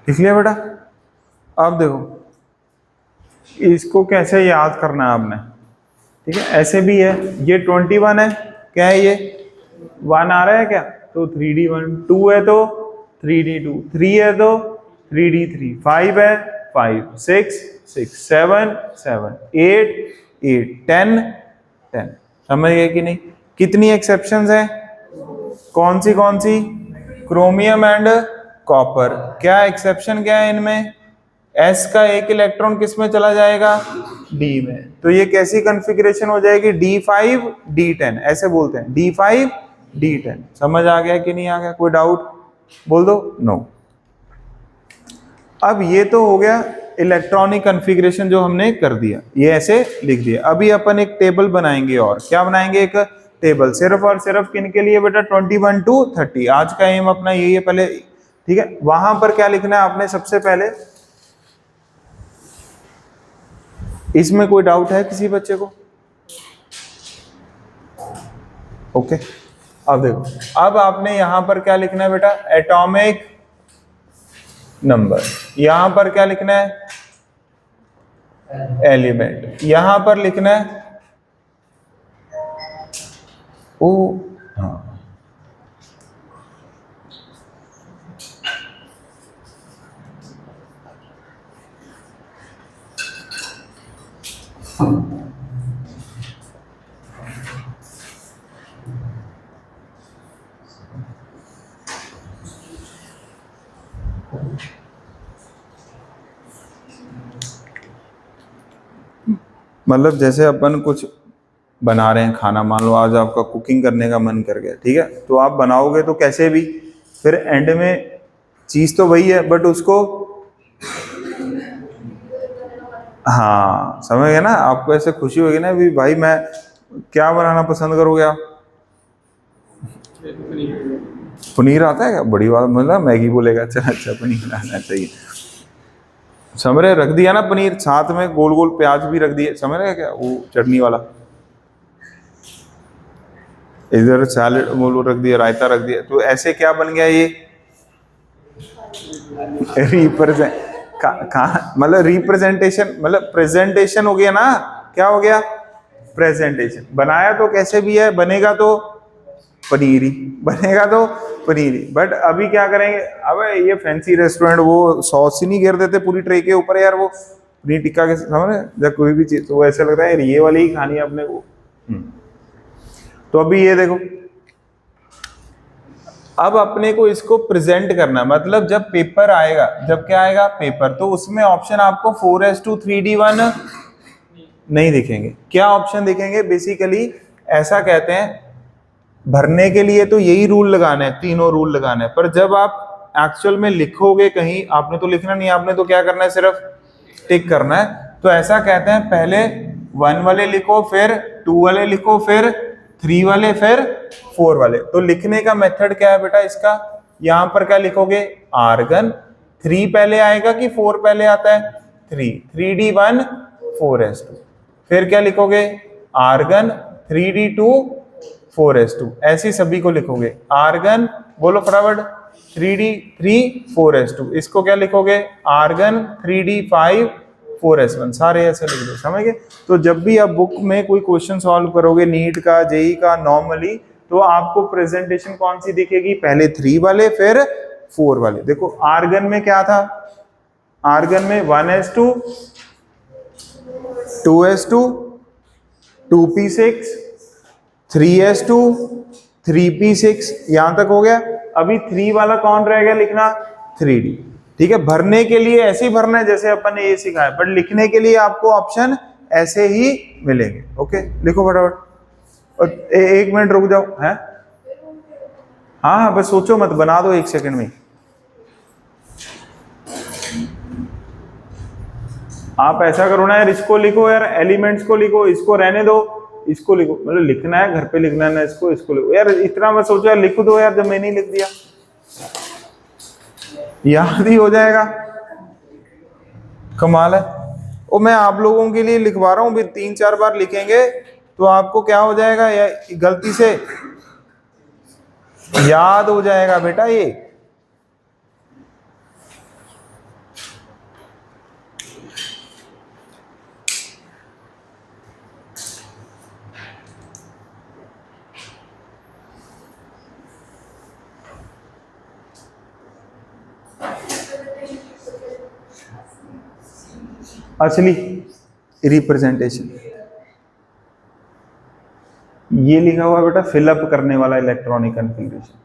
लिख लिया बेटा? अब देखो, इसको कैसे याद करना है आपने, ठीक है? ऐसे भी है, ये 21 है, क्या है ये? 1 आ रहा है क्या? तो 3d1, 2 है तो 3d2, 3 है तो 3d3, 5 है 5, 6 6, 7 7, 8 8, 10 10। समझ गए कि नहीं? कितनी एक्सेप्शंस हैं? कौन सी? Chromium and copper. क्या एक्सेप्शन क्या है इनमें? s का एक इलेक्ट्रॉन किस में चला जाएगा? d में। तो ये कैसी कॉन्फ़िगरेशन हो जाएगी? d5 d10, ऐसे बोलते हैं, d5 d10। समझ आ गया कि नहीं आ गया? कोई डाउट बोल दो। नो। अब ये तो हो गया इलेक्ट्रॉनिक कॉन्फ़िगरेशन जो हमने कर दिया, ये ऐसे लिख दिया। अभी अपन एक टेबल बनाएंगे, और क्या बनाएंगे? एक टेबल, सिर्फ और सिर्फ किनके लिए बेटा? 21 to 30। आज का एम अपना यही है पहले, ठीक है? वहां पर क्या लिखना है आपने सबसे पहले? इसमें कोई डाउट है किसी बच्चे को? ओके, अब देखो, अब आपने यहां पर क्या लिखना है बेटा? Atomic number. यहां पर क्या लिखना है? एलिमेंट। यहां पर लिखना है ओ, हाँ, मतलब जैसे अपन कुछ बना रहे हैं खाना, मान लो आज आपका कुकिंग करने का मन कर गया, ठीक है? तो आप बनाओगे तो कैसे भी, फिर एंड में चीज तो वही है, बट उसको, हाँ, समझ गए ना? आपको ऐसे खुशी होगी ना भी, भाई मैं क्या बनाना पसंद करोगे आप? पनीर आता है क्या? बड़ी बात, मतलब मैगी बोलेगा, अच्छा पनीर आना चाहिए। समझ रहे? रख दिया ना पनीर, साथ में गोल गोल प्याज भी रख दिए, समझ रहे क्या? वो चटनी वाला, इधर सैलेड वो रख दिया, रायता रख दिया। तो ऐसे क्या बन गया ये? रिप्रेजेंट, मतलब रिप्रेजेंटेशन, मतलब प्रेजेंटेशन हो गया ना? क्या हो गया? प्रेजेंटेशन। बनाया तो कैसे भी है, बनेगा तो पनीरी, बनेगा तो पनीरी। बट अभी क्या करेंगे? अब ये फैंसी रेस्टोरेंट वो सॉस ही नहीं गिर देते पूरी ट्रे के ऊपर यार, वो पनीर टिक्का के, समझ रहे? जब कोई भी चीज, तो वो ऐसा लगता है यार ये वाली ही खानी है अपने को। तो अभी ये देखो, अब अपने को इसको प्रेजेंट करना, मतलब जब पेपर आएगा, जब क्या आएगा? पेपर, तो उसमें ऑप्शन आपको 4s2 3d1 नहीं दिखेंगे। क्या ऑप्शन दिखेंगे? बेसिकली ऐसा कहते हैं, भरने के लिए तो यही रूल लगाना है, तीनों रूल लगाना है, पर जब आप एक्चुअल में लिखोगे कहीं, आपने तो लिखना नहीं, आपने तो क्या करना है, सिर्फ टिक करना है। तो ऐसा कहते हैं पहले 1 वाले लिखो, फिर 2 वाले लिखो, फिर 3 वाले, फिर 4 वाले। तो लिखने का मेथड क्या है बेटा इसका? यहां पर क्या लिखोगे? आर्गन 3 पहले आएगा कि 4 पहले आता है? 3, 3d1 4s2। फिर क्या लिखोगे? Argon 3d2 4s2। ऐसे सभी को लिखोगे। आर्गन बोलो फटाफट 3d3 4s2। इसको क्या लिखोगे? Argon 3d5 4s1। सारे ऐसे लिख दो, समझ गए? तो जब भी आप बुक में कोई क्वेश्चन सॉल्व करोगे, नीट का, जेई का, नॉर्मली, तो आपको प्रेजेंटेशन कौन सी दिखेगी? पहले 3 वाले, फिर 4 वाले। देखो आर्गन में क्या था? आर्गन में 1s2 2s2 2p6 3s2 3p6, यहां तक हो गया। अभी 3 वाला कौन रह गया लिखना? 3d। ठीक है, भरने के लिए ऐसे ही भरना है जैसे अपन ने ये सिखाया, बट लिखने के लिए आपको ऑप्शन ऐसे ही मिलेंगे। ओके, लिखो फटाफट। और एक मिनट रुक जाओ, है? हाँ, बस सोचो मत, बना दो 1 सेकंड में। आप ऐसा करो ना यार, इसको लिखो यार, एलिमेंट्स को लिखो, इसको रहने दो, इसको लिखो। मतलब लिखना है, घर पे लिखना है ना, इसको लिखो यार। इतना मत सोचो यार, लिख दो यार, जब मैंने लिख दिया याद ही हो जाएगा। कमाल है। और मैं आप लोगों के लिए लिखवा रहा हूं, भी 3-4 बार लिखेंगे तो आपको क्या हो जाएगा, या गलती से याद हो जाएगा बेटा ये। असली रिप्रेजेंटेशन ये लिखा हुआ है बेटा, फिलअप करने वाला इलेक्ट्रॉनिक कन्फिगरेशन।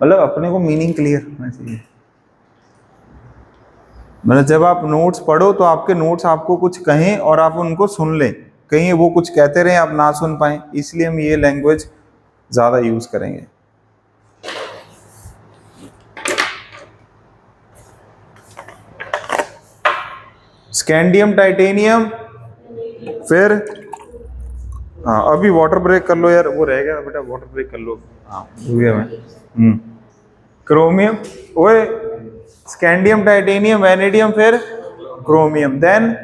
मतलब अपने को मीनिंग क्लियर होना चाहिए। मतलब जब आप नोट्स पढ़ो तो आपके नोट्स आपको कुछ कहें और आप उनको सुन लें, कहीं वो कुछ कहते रहे आप ना सुन पाए, इसलिए हम ये लैंग्वेज ज्यादा यूज करेंगे। स्कैंडियम टाइटेनियम, फिर हाँ अभी वाटर ब्रेक कर लो यार, वो रह गया बेटा, वाटर ब्रेक कर लो। हाँ भूल गया मैं। क्रोमियम, ओए स्कैंडियम टाइटेनियम वैनेडियम, फिर क्रोमियम, देन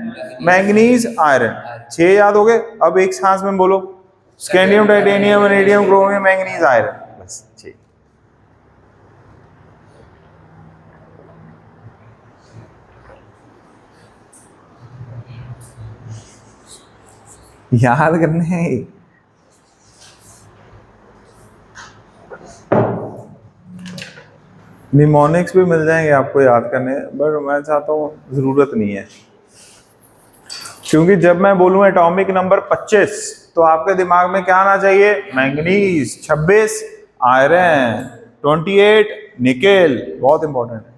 मैंगनीज आयरन। 6 याद हो गए। अब एक सांस में बोलो, scandium titanium vanadium chromium manganese iron, बस 6। याद करने हैं। निमोनिक्स भी मिल जाएंगे आपको याद करने, बट मैं चाहता हूँ जरूरत नहीं है, क्योंकि जब मैं बोलूँ एटॉमिक नंबर 25 तो आपके दिमाग में क्या आना चाहिए? Manganese, 26 iron, 28 nickel. बहुत इंपॉर्टेंट है।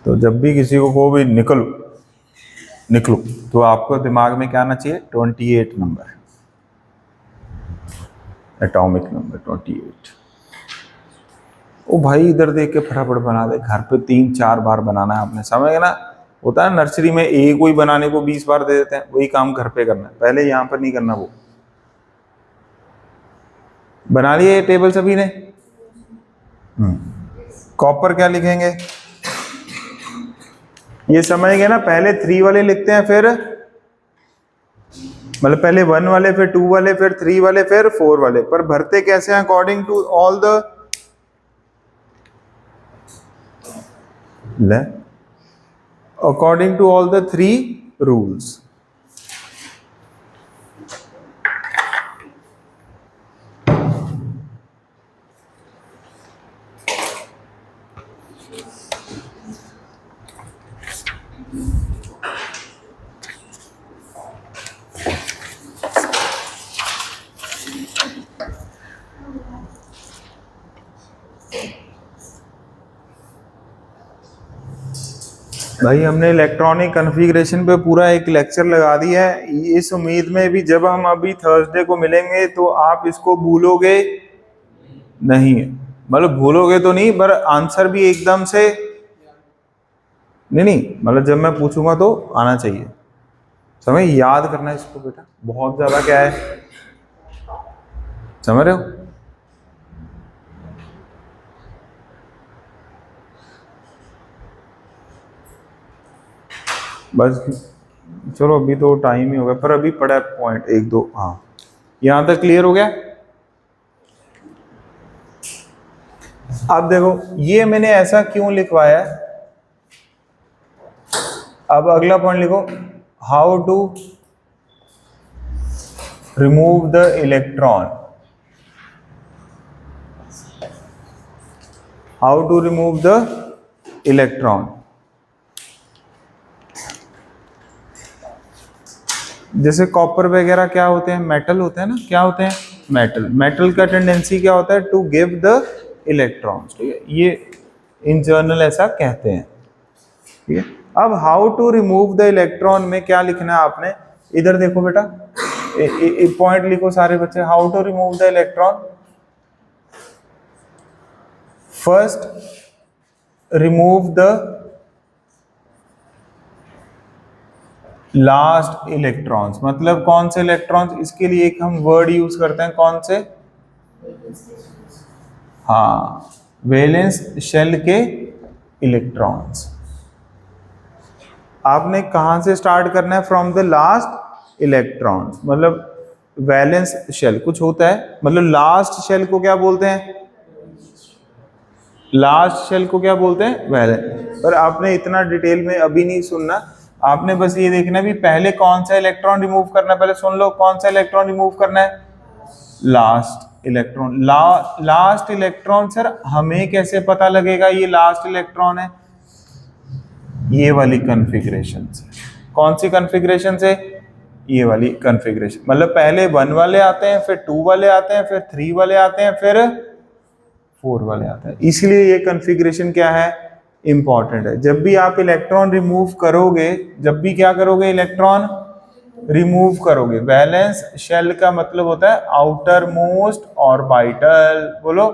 तो जब भी किसी को भी निकलो तो आपको दिमाग में क्या आना चाहिए? 28 नंबर, एटॉमिक नंबर 28। ओ भाई इधर देख के फटाफट बना दे, घर पे 3-4 बार बनाना है आपने, समझ गए ना? होता है नर्सरी में एक कोई बनाने को 20 बार दे देते हैं, वही काम घर पे करना है, पहले यहाँ पर नहीं करना। वो बना लिए ये टेबल सभी ने? कॉपर क्या लिखेंगे ये समझ गए ना? पहले 3 वाले लिखते हैं, फिर मतलब पहले 1 वाले, फिर 2 वाले, फिर 3 वाले, फिर 4 वाले। पर भरते कैसे हैं? According to all the according to all the 3 rules. भाई हमने इलेक्ट्रॉनिक कॉन्फ़िगरेशन पे पूरा एक लेक्चर लगा दिया है, इस उम्मीद में भी जब हम अभी थर्सडे को मिलेंगे तो आप इसको भूलोगे नहीं, मतलब भूलोगे तो नहीं पर आंसर भी एकदम से नहीं, मतलब जब मैं पूछूंगा तो आना चाहिए, समझ, याद करना है इसको बेटा, बहुत ज्यादा क्या है, समझ रहे हो। बस चलो अभी तो टाइम ही हो गया, पर अभी पड़ा है पॉइंट एक दो, हाँ यहां तक क्लियर हो गया। अब देखो ये मैंने ऐसा क्यों लिखवाया है, अब अगला पॉइंट लिखो, how to remove the electron, how to remove the electron. जैसे कॉपर वगैरह क्या होते हैं, मेटल होते हैं ना, क्या होते हैं, मेटल, मेटल का टेंडेंसी क्या होता है, टू गिव द इलेक्ट्रॉन्स, ठीक है, ये इन जर्नल ऐसा कहते हैं, ठीक है। अब how to remove the electron में क्या लिखना है आपने, इधर देखो बेटा, एक पॉइंट लिखो सारे बच्चे, how to remove the electron, first remove the last electrons, मतलब कौन से इलेक्ट्रॉन्स, इसके लिए एक हम वर्ड यूज करते हैं, कौन से, हाँ वैलेंस शेल के इलेक्ट्रॉन्स। आपने कहां से स्टार्ट करना है, फ्रॉम द लास्ट इलेक्ट्रॉन्स, मतलब वैलेंस शेल कुछ होता है, मतलब लास्ट शेल को क्या बोलते हैं, लास्ट शेल को क्या बोलते हैं, वैलेंस। पर आपने इतना डिटेल में अभी नहीं सुनना, आपने बस ये देखना भी पहले कौन सा इलेक्ट्रॉन रिमूव करना है, पहले सुन लो कौन सा इलेक्ट्रॉन रिमूव करना है, last electron. Last electron sir हमें कैसे पता लगेगा ये लास्ट इलेक्ट्रॉन है, ये वाली कॉन्फ़िगरेशन से, कौन सी कॉन्फ़िगरेशन से, ये वाली कॉन्फ़िगरेशन, मतलब पहले 1 वाले आते हैं, फिर 2 वाले आते हैं, फिर 3 वाले आते हैं, फिर 4 वाले आते हैं, इसलिए ये कॉन्फ़िगरेशन क्या है, इंपॉर्टेंट है। जब भी आप इलेक्ट्रॉन रिमूव करोगे, जब भी क्या करोगे, इलेक्ट्रॉन रिमूव करोगे, वैलेंस शेल का मतलब होता है आउटर मोस्ट ऑर्बिटल, बोलो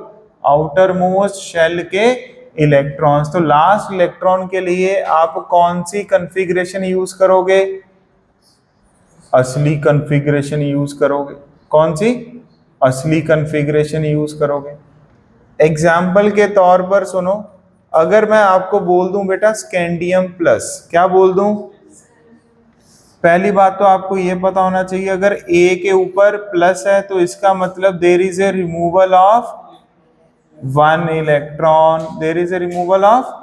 आउटर मोस्ट शेल के इलेक्ट्रॉन्स। तो लास्ट इलेक्ट्रॉन के लिए आप कौन सी कॉन्फ़िगरेशन यूज करोगे, असली कॉन्फ़िगरेशन यूज करोगे, कौन सी, असली कॉन्फ़िगरेशन यूज करोगे। एग्जाम्पल के तौर पर सुनो, अगर मैं आपको बोल दूं बेटा स्कैंडियम प्लस, क्या बोल दूं, पहली बात तो आपको यह पता होना चाहिए अगर A के ऊपर प्लस है तो इसका मतलब there is a removal of 1 electron, there is a removal of,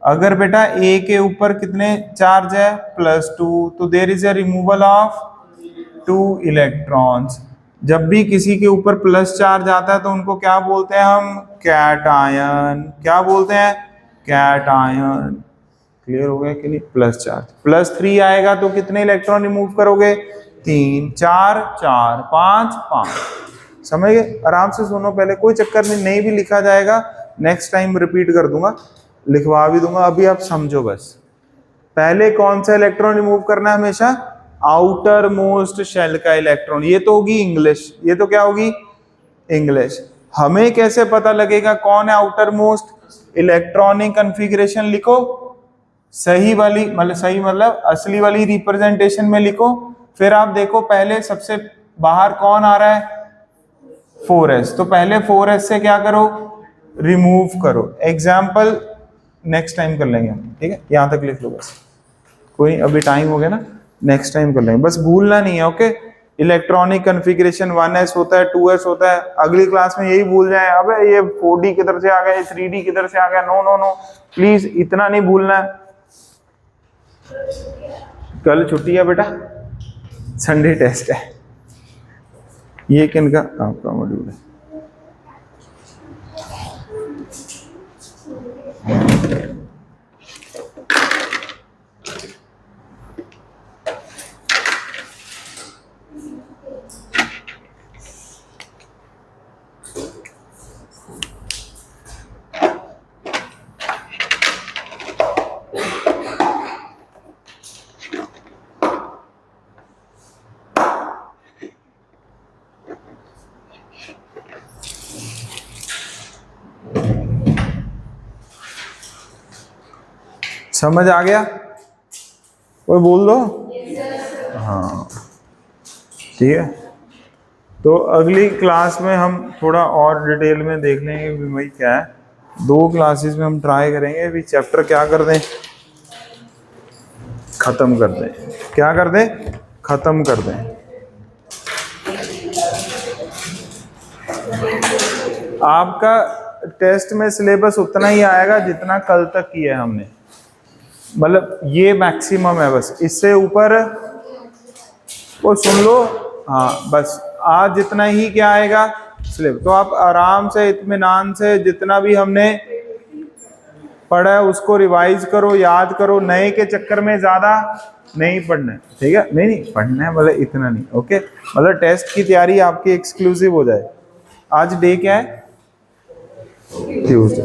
अगर बेटा A के ऊपर कितने चार्ज है, +2, तो there is a removal of 2 electrons. जब भी किसी के ऊपर प्लस चार्ज आता है तो उनको क्या बोलते हैं हम, कैटायन, क्या बोलते हैं, कैटायन। क्लियर हो गया कि नहीं, प्लस चार्ज, +3 आएगा तो कितने इलेक्ट्रॉन रिमूव करोगे, 3, 4, 4, 5, 5, समझ गए। आराम से सुनो, पहले कोई चक्कर नहीं भी लिखा जाएगा, नेक्स्ट टाइम रिपीट कर दूंगा, लिखवा भी दूंगा, अभी आप समझो बस। पहले कौन सा इलेक्ट्रॉन रिमूव करना है, हमेशा आउटर मोस्ट शेल का इलेक्ट्रॉन, ये तो होगी इंग्लिश, ये तो क्या होगी, इंग्लिश। हमें कैसे पता लगेगा कौन है आउटर मोस्ट, इलेक्ट्रॉनिक कॉन्फ़िगरेशन लिखो, सही वाली, मतलब सही मतलब असली वाली रिप्रेजेंटेशन में लिखो, फिर आप देखो पहले सबसे बाहर कौन आ रहा है, 4s, तो पहले 4s से क्या करो, रिमूव करो। एग्जाम्पल नेक्स्ट टाइम कर लेंगे हम, ठीक है, यहां तक लिख लो बस, कोई अभी टाइम हो गया ना, नेक्स्ट टाइम कर लेंगे, बस भूलना नहीं है, ओके। इलेक्ट्रॉनिक कॉन्फ़िगरेशन 1s होता है, 2s होता है, अगली क्लास में यही भूल जाए, अबे ये 4D किधर से आ गया, ये 3D किधर से आ गया, नो नो नो, प्लीज इतना नहीं भूलना है। कल छुट्टी है बेटा, संडे टेस्ट है, ये किनका, आपका मॉड्यूल है। समझ आ गया? कोई बोल दो। हाँ ठीक है। तो अगली क्लास में हम थोड़ा और डिटेल में देख लेंगे कि भाई क्या है। 2 क्लासेस में हम ट्राई करेंगे भी चैप्टर क्या कर दें, खत्म कर दें। क्या कर दें? खत्म कर दें। आपका टेस्ट में सिलेबस उतना ही आएगा जितना कल तक किया है हमने, मतलब ये मैक्सिमम है, बस इससे ऊपर वो सुन लो। हाँ बस आज जितना ही क्या आएगा सिलेबस। तो आप आराम से इत्मीनान से जितना भी हमने पढ़ा है उसको रिवाइज करो, याद करो। नए के चक्कर में ज्यादा नहीं पढ़ना है, ठीक है? नहीं पढ़ना है, मतलब इतना नहीं। ओके, मतलब टेस्ट की तैयारी आपकी एक्सक्लूसिव हो जाए। आज डे क्या है? ट्यूसडे।